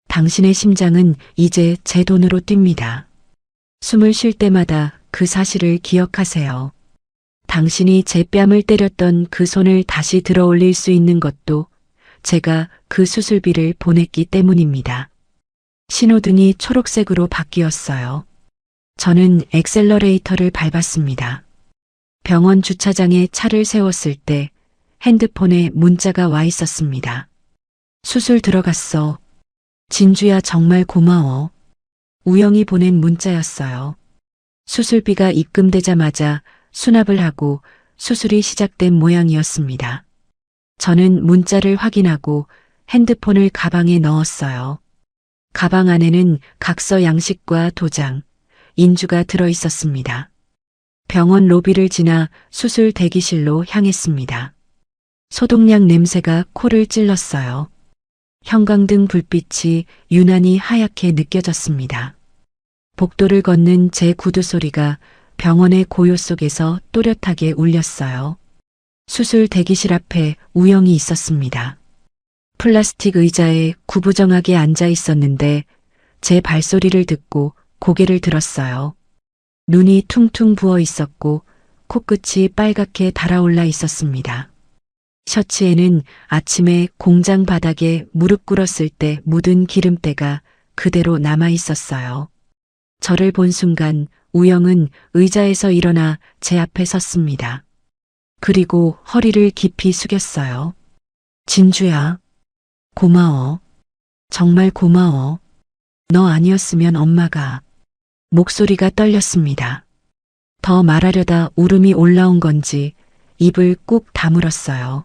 당신의 심장은 이제 제 돈으로 뜁니다. 숨을 쉴 때마다 그 사실을 기억하세요. 당신이 제 뺨을 때렸던 그 손을 다시 들어 올릴 수 있는 것도 제가 그 수술비를 보냈기 때문입니다. 신호등이 초록색으로 바뀌었어요. 저는 엑셀러레이터를 밟았습니다. 병원 주차장에 차를 세웠을 때 핸드폰에 문자가 와 있었습니다. 수술 들어갔어. 진주야 정말 고마워. 우영이 보낸 문자였어요. 수술비가 입금되자마자 수납을 하고 수술이 시작된 모양이었습니다. 저는 문자를 확인하고 핸드폰을 가방에 넣었어요. 가방 안에는 각서 양식과 도장, 인주가 들어 있었습니다. 병원 로비를 지나 수술 대기실로 향했습니다. 소독약 냄새가 코를 찔렀어요. 형광등 불빛이 유난히 하얗게 느껴졌습니다. 복도를 걷는 제 구두 소리가 병원의 고요 속에서 또렷하게 울렸어요. 수술 대기실 앞에 우영이 있었습니다. 플라스틱 의자에 구부정하게 앉아 있었는데 제 발소리를 듣고 고개를 들었어요. 눈이 퉁퉁 부어 있었고 코끝이 빨갛게 달아올라 있었습니다. 셔츠에는 아침에 공장 바닥에 무릎 꿇었을 때 묻은 기름때가 그대로 남아 있었어요. 저를 본 순간 우영은 의자에서 일어나 제 앞에 섰습니다. 그리고 허리를 깊이 숙였어요. 진주야, 고마워. 정말 고마워. 너 아니었으면 엄마가... 목소리가 떨렸습니다. 더 말하려다 울음이 올라온 건지 입을 꾹 다물었어요.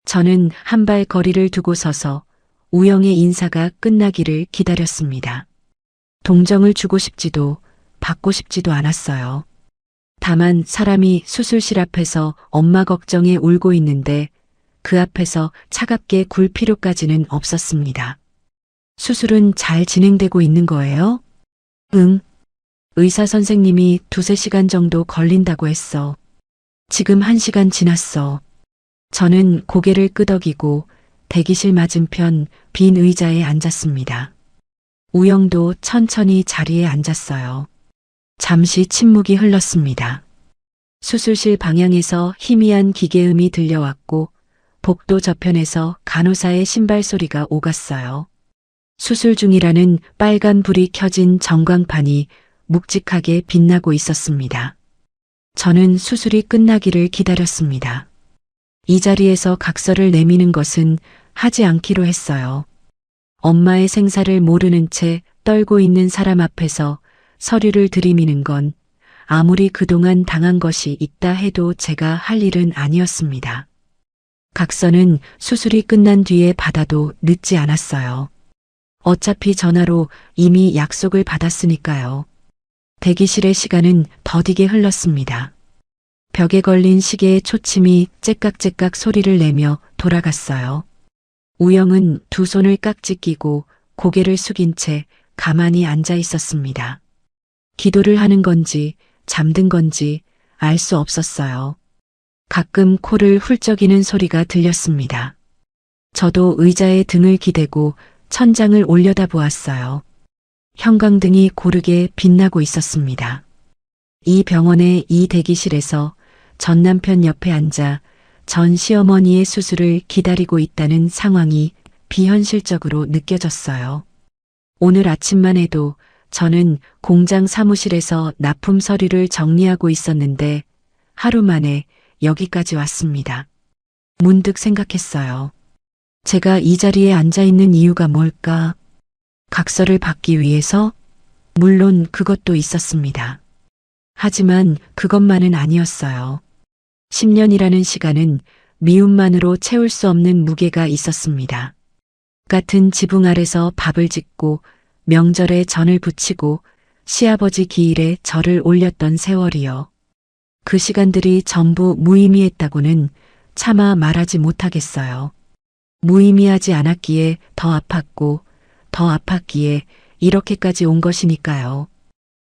저는 한 발 거리를 두고 서서 우영의 인사가 끝나기를 기다렸습니다. 동정을 주고 싶지도 받고 싶지도 않았어요. 다만 사람이 수술실 앞에서 엄마 걱정에 울고 있는데 그 앞에서 차갑게 굴 필요까지는 없었습니다. 수술은 잘 진행되고 있는 거예요? 응. 의사 선생님이 2~3시간 정도 걸린다고 했어. 지금 1시간 지났어. 저는 고개를 끄덕이고 대기실 맞은편 빈 의자에 앉았습니다. 우영도 천천히 자리에 앉았어요. 잠시 침묵이 흘렀습니다. 수술실 방향에서 희미한 기계음이 들려왔고 복도 저편에서 간호사의 신발 소리가 오갔어요. 수술 중이라는 빨간 불이 켜진 전광판이 묵직하게 빛나고 있었습니다. 저는 수술이 끝나기를 기다렸습니다. 이 자리에서 각서를 내미는 것은 하지 않기로 했어요. 엄마의 생사를 모르는 채 떨고 있는 사람 앞에서 서류를 들이미는 건 아무리 그동안 당한 것이 있다 해도 제가 할 일은 아니었습니다. 각서는 수술이 끝난 뒤에 받아도 늦지 않았어요. 어차피 전화로 이미 약속을 받았으니까요. 대기실의 시간은 더디게 흘렀습니다. 벽에 걸린 시계의 초침이 째깍째깍 소리를 내며 돌아갔어요. 우영은 두 손을 깍지 끼고 고개를 숙인 채 가만히 앉아 있었습니다. 기도를 하는 건지 잠든 건지 알 수 없었어요. 가끔 코를 훌쩍이는 소리가 들렸습니다. 저도 의자에 등을 기대고 천장을 올려다보았어요. 형광등이 고르게 빛나고 있었습니다. 이 병원의 이 대기실에서 전 남편 옆에 앉아 전 시어머니의 수술을 기다리고 있다는 상황이 비현실적으로 느껴졌어요. 오늘 아침만 해도 저는 공장 사무실에서 납품 서류를 정리하고 있었는데 하루 만에 여기까지 왔습니다. 문득 생각했어요. 제가 이 자리에 앉아 있는 이유가 뭘까? 각서를 받기 위해서? 물론 그것도 있었습니다. 하지만 그것만은 아니었어요. 10년이라는 시간은 미움만으로 채울 수 없는 무게가 있었습니다. 같은 지붕 아래서 밥을 짓고 명절에 전을 부치고 시아버지 기일에 절을 올렸던 세월이요. 그 시간들이 전부 무의미했다고는 차마 말하지 못하겠어요. 무의미하지 않았기에 더 아팠고 더 아팠기에 이렇게까지 온 것이니까요.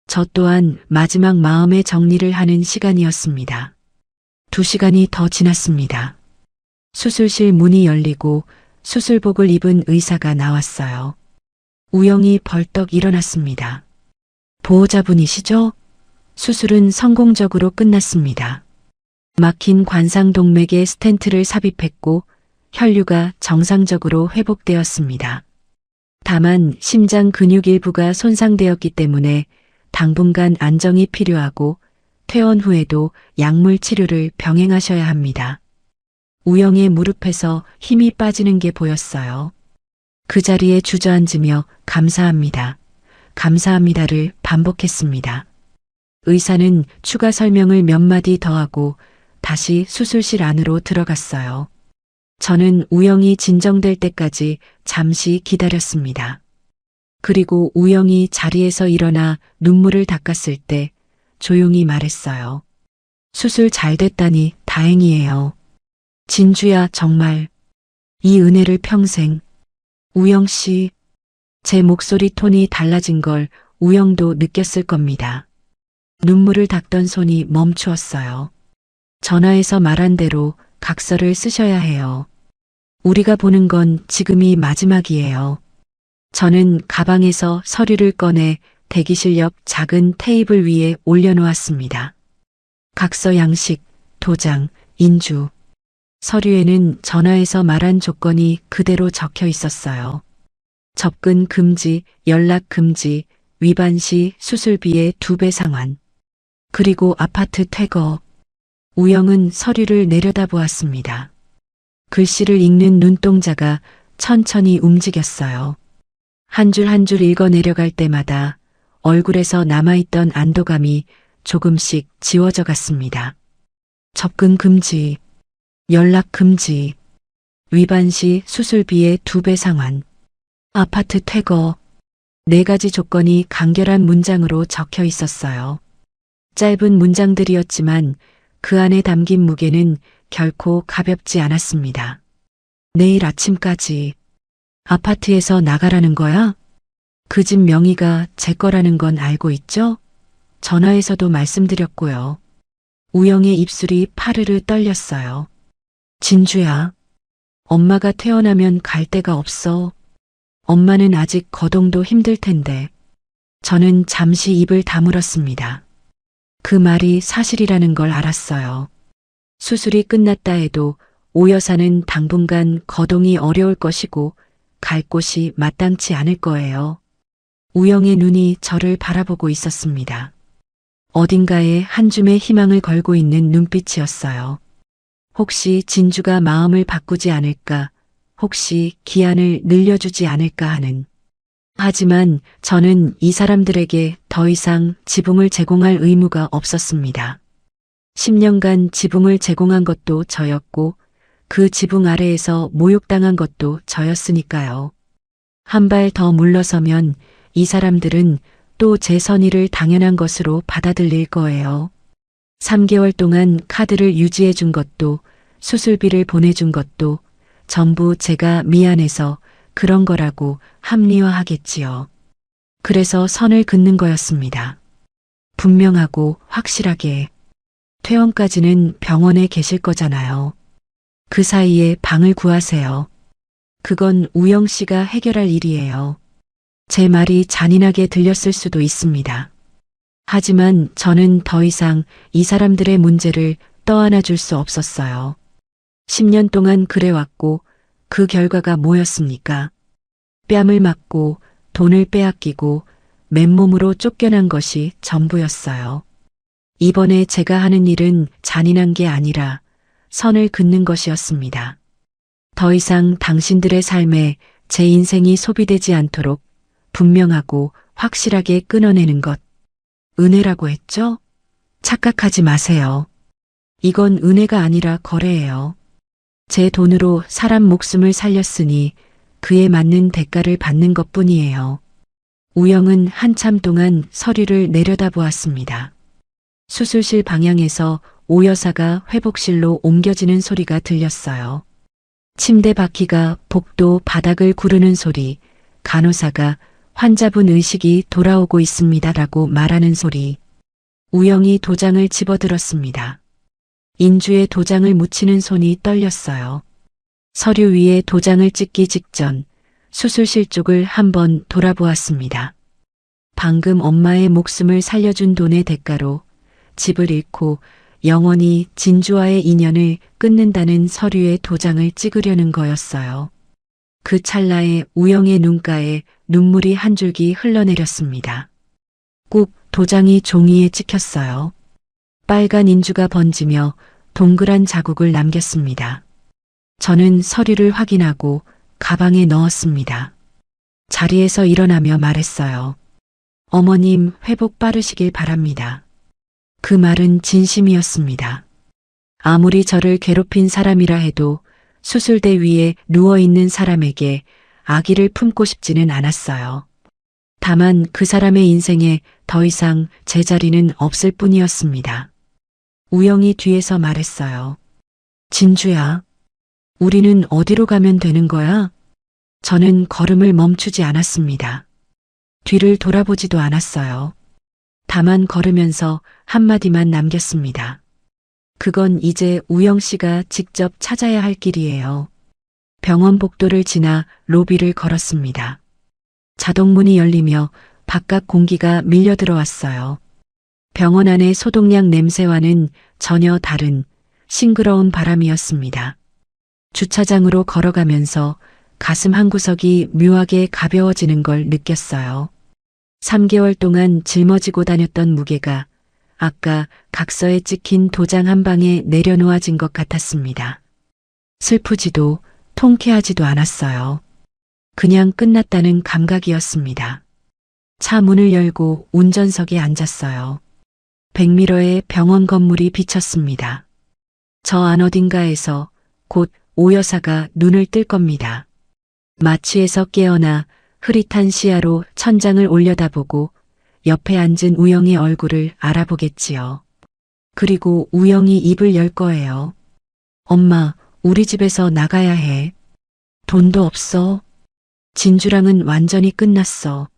저 또한 마지막 마음의 정리를 하는 시간이었습니다. 2시간이 더 지났습니다. 수술실 문이 열리고 수술복을 입은 의사가 나왔어요. 우영이 벌떡 일어났습니다. 보호자분이시죠? 수술은 성공적으로 끝났습니다. 막힌 관상동맥에 스텐트를 삽입했고 혈류가 정상적으로 회복되었습니다. 다만 심장 근육 일부가 손상되었기 때문에 당분간 안정이 필요하고 퇴원 후에도 약물 치료를 병행하셔야 합니다. 우영의 무릎에서 힘이 빠지는 게 보였어요. 그 자리에 주저앉으며 감사합니다. 감사합니다를 반복했습니다. 의사는 추가 설명을 몇 마디 더하고 다시 수술실 안으로 들어갔어요. 저는 우영이 진정될 때까지 잠시 기다렸습니다. 그리고 우영이 자리에서 일어나 눈물을 닦았을 때 조용히 말했어요. 수술 잘 됐다니 다행이에요. 진주야, 정말 이 은혜를 평생. 우영 씨, 제 목소리 톤이 달라진 걸 우영도 느꼈을 겁니다. 눈물을 닦던 손이 멈추었어요. 전화에서 말한 대로 각서를 쓰셔야 해요. 우리가 보는 건 지금이 마지막이에요. 저는 가방에서 서류를 꺼내 대기실 옆 작은 테이블 위에 올려놓았습니다. 각서 양식, 도장, 인주. 서류에는 전화에서 말한 조건이 그대로 적혀 있었어요. 접근 금지, 연락 금지, 위반 시 수술비의 2배 상환. 그리고 아파트 퇴거. 우영은 서류를 내려다보았습니다. 글씨를 읽는 눈동자가 천천히 움직였어요. 한 줄 한 줄 읽어 내려갈 때마다 얼굴에서 남아있던 안도감이 조금씩 지워져 갔습니다. 접근 금지, 연락 금지, 위반 시 수술비의 2배 상환, 아파트 퇴거. 4가지 조건이 간결한 문장으로 적혀 있었어요. 짧은 문장들이었지만 그 안에 담긴 무게는 결코 가볍지 않았습니다. 내일 아침까지. 아파트에서 나가라는 거야? 그 집 명의가 제 거라는 건 알고 있죠? 전화에서도 말씀드렸고요. 우영의 입술이 파르르 떨렸어요. 진주야, 엄마가 퇴원하면 갈 데가 없어. 엄마는 아직 거동도 힘들 텐데. 저는 잠시 입을 다물었습니다. 그 말이 사실이라는 걸 알았어요. 수술이 끝났다 해도 오 여사는 당분간 거동이 어려울 것이고 갈 곳이 마땅치 않을 거예요. 우영의 눈이 저를 바라보고 있었습니다. 어딘가에 한 줌의 희망을 걸고 있는 눈빛이었어요. 혹시 진주가 마음을 바꾸지 않을까, 혹시 기한을 늘려주지 않을까 하는. 하지만 저는 이 사람들에게 더 이상 지붕을 제공할 의무가 없었습니다. 10년간 지붕을 제공한 것도 저였고 그 지붕 아래에서 모욕당한 것도 저였으니까요. 한 발 더 물러서면 이 사람들은 또 제 선의를 당연한 것으로 받아들일 거예요. 3개월 동안 카드를 유지해 준 것도 수술비를 보내준 것도 전부 제가 미안해서 그런 거라고 합리화하겠지요. 그래서 선을 긋는 거였습니다. 분명하고 확실하게. 퇴원까지는 병원에 계실 거잖아요. 그 사이에 방을 구하세요. 그건 우영 씨가 해결할 일이에요. 제 말이 잔인하게 들렸을 수도 있습니다. 하지만 저는 더 이상 이 사람들의 문제를 떠안아 줄 수 없었어요. 10년 동안 그래왔고 그 결과가 뭐였습니까? 뺨을 맞고 돈을 빼앗기고 맨몸으로 쫓겨난 것이 전부였어요. 이번에 제가 하는 일은 잔인한 게 아니라 선을 긋는 것이었습니다. 더 이상 당신들의 삶에 제 인생이 소비되지 않도록 분명하고 확실하게 끊어내는 것. 은혜라고 했죠? 착각하지 마세요. 이건 은혜가 아니라 거래예요. 제 돈으로 사람 목숨을 살렸으니 그에 맞는 대가를 받는 것뿐이에요. 우영은 한참 동안 서류를 내려다보았습니다. 수술실 방향에서 오 여사가 회복실로 옮겨지는 소리가 들렸어요. 침대 바퀴가 복도 바닥을 구르는 소리, 간호사가 환자분 의식이 돌아오고 있습니다라고 말하는 소리. 우영이 도장을 집어들었습니다. 인주에 도장을 묻히는 손이 떨렸어요. 서류 위에 도장을 찍기 직전 수술실 쪽을 한번 돌아보았습니다. 방금 엄마의 목숨을 살려준 돈의 대가로 집을 잃고 영원히 진주와의 인연을 끊는다는 서류에 도장을 찍으려는 거였어요. 그 찰나에 우영의 눈가에 눈물이 한 줄기 흘러내렸습니다. 꾹 도장이 종이에 찍혔어요. 빨간 인주가 번지며 동그란 자국을 남겼습니다. 저는 서류를 확인하고 가방에 넣었습니다. 자리에서 일어나며 말했어요. 어머님 회복 빠르시길 바랍니다. 그 말은 진심이었습니다. 아무리 저를 괴롭힌 사람이라 해도 수술대 위에 누워있는 사람에게 아기를 품고 싶지는 않았어요. 다만 그 사람의 인생에 더 이상 제 자리는 없을 뿐이었습니다. 우영이 뒤에서 말했어요. 진주야, 우리는 어디로 가면 되는 거야? 저는 걸음을 멈추지 않았습니다. 뒤를 돌아보지도 않았어요. 다만 걸으면서 한마디만 남겼습니다. 그건 이제 우영 씨가 직접 찾아야 할 길이에요. 병원 복도를 지나 로비를 걸었습니다. 자동문이 열리며 바깥 공기가 밀려 들어왔어요. 병원 안의 소독약 냄새와는 전혀 다른 싱그러운 바람이었습니다. 주차장으로 걸어가면서 가슴 한구석이 묘하게 가벼워지는 걸 느꼈어요. 3개월 동안 짊어지고 다녔던 무게가 아까 각서에 찍힌 도장 한 방에 내려놓아진 것 같았습니다. 슬프지도 통쾌하지도 않았어요. 그냥 끝났다는 감각이었습니다. 차 문을 열고 운전석에 앉았어요. 백미러에 병원 건물이 비쳤습니다. 저 안 어딘가에서 곧 오 여사가 눈을 뜰 겁니다. 마취에서 깨어나 흐릿한 시야로 천장을 올려다보고 옆에 앉은 우영의 얼굴을 알아보겠지요. 그리고 우영이 입을 열 거예요. 엄마, 우리 집에서 나가야 해. 돈도 없어. 진주랑은 완전히 끝났어.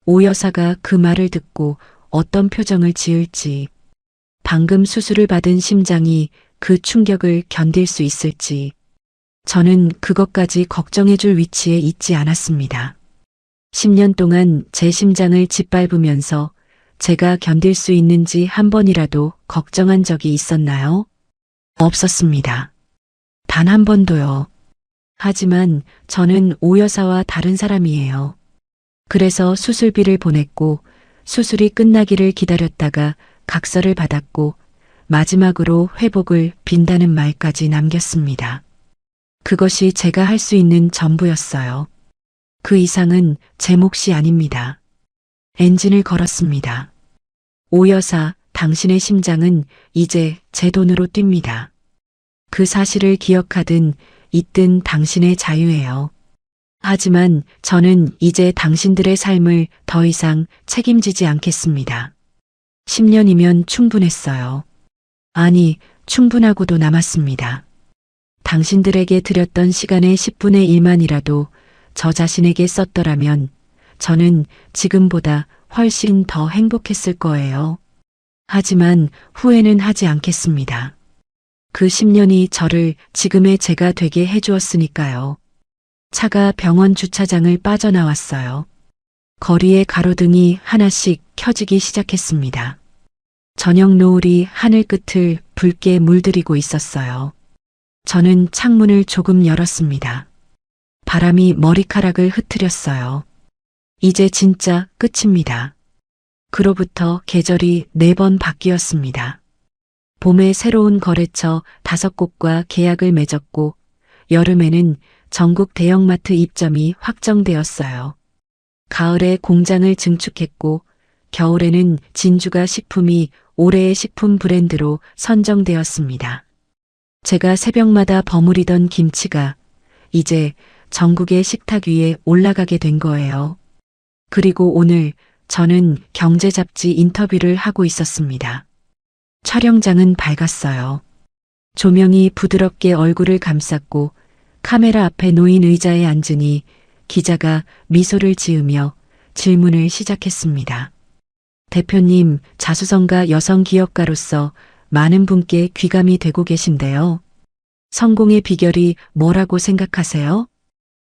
오 여사가 그 말을 듣고 어떤 표정을 지을지, 방금 수술을 받은 심장이 그 충격을 견딜 수 있을지, 저는 그것까지 걱정해줄 위치에 있지 않았습니다. 10년 동안 제 심장을 짓밟으면서 제가 견딜 수 있는지 한 번이라도 걱정한 적이 있었나요? 없었습니다. 단 한 번도요. 하지만 저는 오 여사와 다른 사람이에요. 그래서 수술비를 보냈고 수술이 끝나기를 기다렸다가 각서를 받았고 마지막으로 회복을 빈다는 말까지 남겼습니다. 그것이 제가 할 수 있는 전부였어요. 그 이상은 제 몫이 아닙니다. 엔진을 걸었습니다. 오 여사, 당신의 심장은 이제 제 돈으로 뜁니다. 그 사실을 기억하든 잊든 당신의 자유예요. 하지만 저는 이제 당신들의 삶을 더 이상 책임지지 않겠습니다. 10년이면 충분했어요. 아니, 충분하고도 남았습니다. 당신들에게 드렸던 시간의 10분의 1만이라도 저 자신에게 썼더라면 저는 지금보다 훨씬 더 행복했을 거예요. 하지만 후회는 하지 않겠습니다. 그 10년이 저를 지금의 제가 되게 해주었으니까요. 차가 병원 주차장을 빠져나왔어요. 거리의 가로등이 하나씩 켜지기 시작했습니다. 저녁 노을이 하늘 끝을 붉게 물들이고 있었어요. 저는 창문을 조금 열었습니다. 바람이 머리카락을 흐트렸어요. 이제 진짜 끝입니다. 그로부터 계절이 4번 바뀌었습니다. 봄에 새로운 거래처 5곳과 계약을 맺었고 여름에는 전국 대형마트 입점이 확정되었어요. 가을에 공장을 증축했고 겨울에는 진주가 식품이 올해의 식품 브랜드로 선정되었습니다. 제가 새벽마다 버무리던 김치가 이제 전국의 식탁 위에 올라가게 된 거예요. 그리고 오늘 저는 경제 잡지 인터뷰를 하고 있었습니다. 촬영장은 밝았어요. 조명이 부드럽게 얼굴을 감쌌고 카메라 앞에 놓인 의자에 앉으니 기자가 미소를 지으며 질문을 시작했습니다. 대표님, 자수성가 여성 기업가로서 많은 분께 귀감이 되고 계신데요. 성공의 비결이 뭐라고 생각하세요?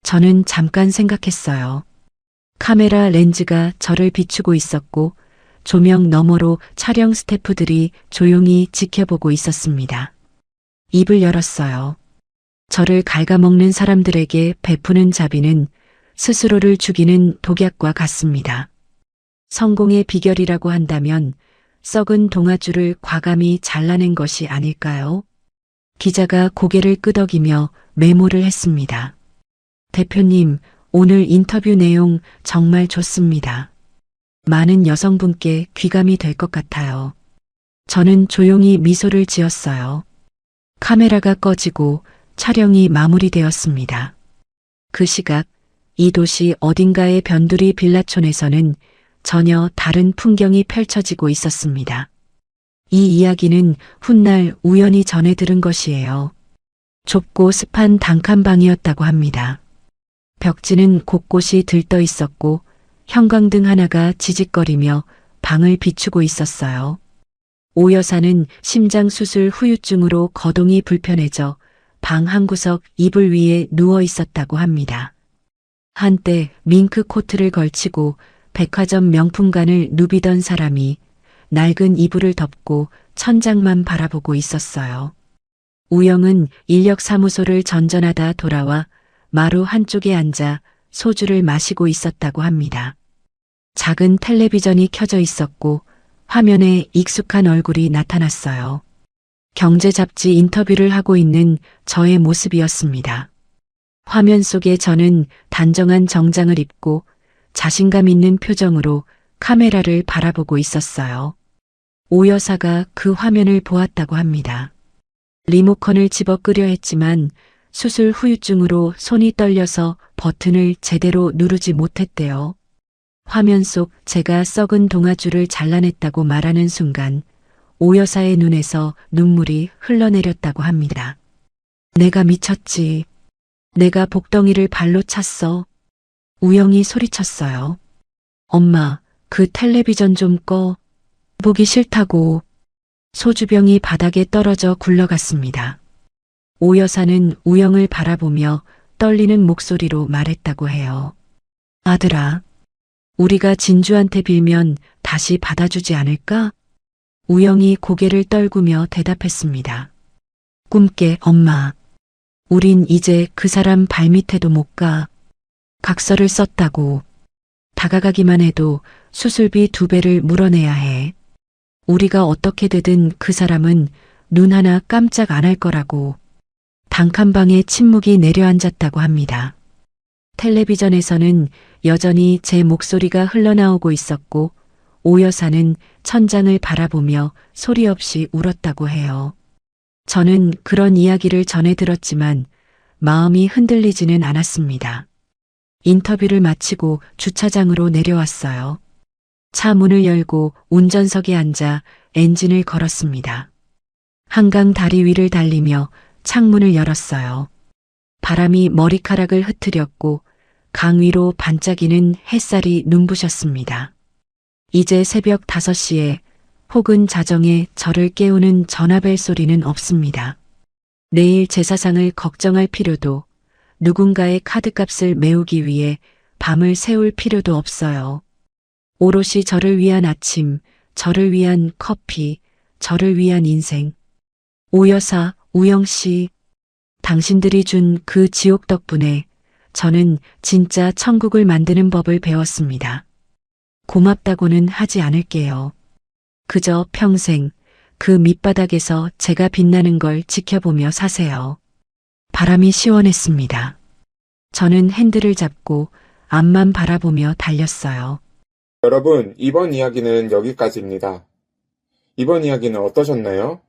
저는 잠깐 생각했어요. 카메라 렌즈가 저를 비추고 있었고 조명 너머로 촬영 스태프들이 조용히 지켜보고 있었습니다. 입을 열었어요. 저를 갉아먹는 사람들에게 베푸는 자비는 스스로를 죽이는 독약과 같습니다. 성공의 비결이라고 한다면 썩은 동아줄을 과감히 잘라낸 것이 아닐까요? 기자가 고개를 끄덕이며 메모를 했습니다. 대표님, 오늘 인터뷰 내용 정말 좋습니다. 많은 여성분께 귀감이 될 것 같아요. 저는 조용히 미소를 지었어요. 카메라가 꺼지고 촬영이 마무리되었습니다. 그 시각 이 도시 어딘가의 변두리 빌라촌에서는 전혀 다른 풍경이 펼쳐지고 있었습니다. 이 이야기는 훗날 우연히 전해 들은 것이에요. 좁고 습한 단칸방이었다고 합니다. 벽지는 곳곳이 들떠 있었고 형광등 하나가 지직거리며 방을 비추고 있었어요. 오 여사는 심장 수술 후유증으로 거동이 불편해져 방 한 구석 이불 위에 누워 있었다고 합니다. 한때 밍크 코트를 걸치고 백화점 명품관을 누비던 사람이 낡은 이불을 덮고 천장만 바라보고 있었어요. 우영은 인력사무소를 전전하다 돌아와 마루 한쪽에 앉아 소주를 마시고 있었다고 합니다. 작은 텔레비전이 켜져 있었고 화면에 익숙한 얼굴이 나타났어요. 경제 잡지 인터뷰를 하고 있는 저의 모습이었습니다. 화면 속에 저는 단정한 정장을 입고 자신감 있는 표정으로 카메라를 바라보고 있었어요. 오 여사가 그 화면을 보았다고 합니다. 리모컨을 집어 끄려 했지만 수술 후유증으로 손이 떨려서 버튼을 제대로 누르지 못했대요. 화면 속 제가 썩은 동아줄을 잘라냈다고 말하는 순간 오 여사의 눈에서 눈물이 흘러내렸다고 합니다. 내가 미쳤지. 내가 복덩이를 발로 찼어. 우영이 소리쳤어요. 엄마, 그 텔레비전 좀 꺼. 보기 싫다고. 소주병이 바닥에 떨어져 굴러갔습니다. 오 여사는 우영을 바라보며 떨리는 목소리로 말했다고 해요. 아들아, 우리가 진주한테 빌면 다시 받아주지 않을까? 우영이 고개를 떨구며 대답했습니다. 꿈깨, 엄마. 우린 이제 그 사람 발밑에도 못 가. 각서를 썼다고. 다가가기만 해도 수술비 2배를 물어내야 해. 우리가 어떻게 되든 그 사람은 눈 하나 깜짝 안 할 거라고. 단칸방에 침묵이 내려앉았다고 합니다. 텔레비전에서는 여전히 제 목소리가 흘러나오고 있었고 오 여사는 천장을 바라보며 소리 없이 울었다고 해요. 저는 그런 이야기를 전해 들었지만 마음이 흔들리지는 않았습니다. 인터뷰를 마치고 주차장으로 내려왔어요. 차 문을 열고 운전석에 앉아 엔진을 걸었습니다. 한강 다리 위를 달리며 창문을 열었어요. 바람이 머리카락을 흩트렸고 강 위로 반짝이는 햇살이 눈부셨습니다. 이제 새벽 5시에 혹은 자정에 저를 깨우는 전화벨 소리는 없습니다. 내일 제사상을 걱정할 필요도 누군가의 카드값을 메우기 위해 밤을 새울 필요도 없어요. 오롯이 저를 위한 아침, 저를 위한 커피, 저를 위한 인생. 오 여사, 우영 씨, 당신들이 준 그 지옥 덕분에 저는 진짜 천국을 만드는 법을 배웠습니다. 고맙다고는 하지 않을게요. 그저 평생 그 밑바닥에서 제가 빛나는 걸 지켜보며 사세요. 바람이 시원했습니다. 저는 핸들을 잡고 앞만 바라보며 달렸어요. 여러분, 이번 이야기는 여기까지입니다. 이번 이야기는 어떠셨나요?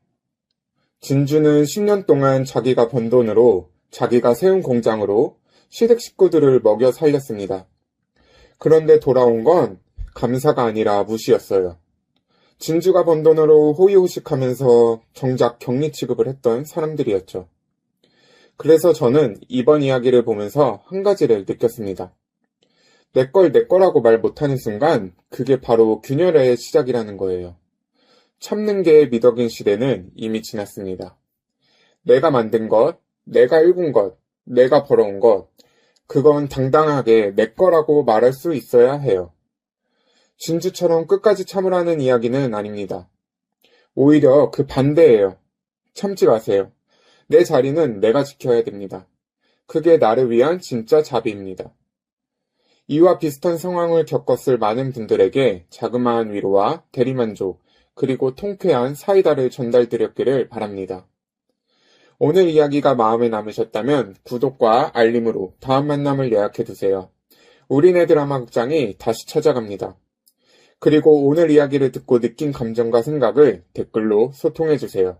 진주는 10년 동안 자기가 번 돈으로 자기가 세운 공장으로 시댁 식구들을 먹여 살렸습니다. 그런데 돌아온 건 감사가 아니라 무시였어요. 진주가 번 돈으로 호의호식하면서 정작 격리 취급을 했던 사람들이었죠. 그래서 저는 이번 이야기를 보면서 한 가지를 느꼈습니다. 내 걸 내 거라고 말 못하는 순간 그게 바로 균열의 시작이라는 거예요. 참는 게 미덕인 시대는 이미 지났습니다. 내가 만든 것, 내가 일군 것, 내가 벌어온 것, 그건 당당하게 내 거라고 말할 수 있어야 해요. 진주처럼 끝까지 참으라는 이야기는 아닙니다. 오히려 그 반대예요. 참지 마세요. 내 자리는 내가 지켜야 됩니다. 그게 나를 위한 진짜 자비입니다. 이와 비슷한 상황을 겪었을 많은 분들에게 자그마한 위로와 대리만족, 그리고 통쾌한 사이다를 전달드렸기를 바랍니다. 오늘 이야기가 마음에 남으셨다면 구독과 알림으로 다음 만남을 예약해두세요. 우리네 드라마 극장이 다시 찾아갑니다. 그리고 오늘 이야기를 듣고 느낀 감정과 생각을 댓글로 소통해주세요.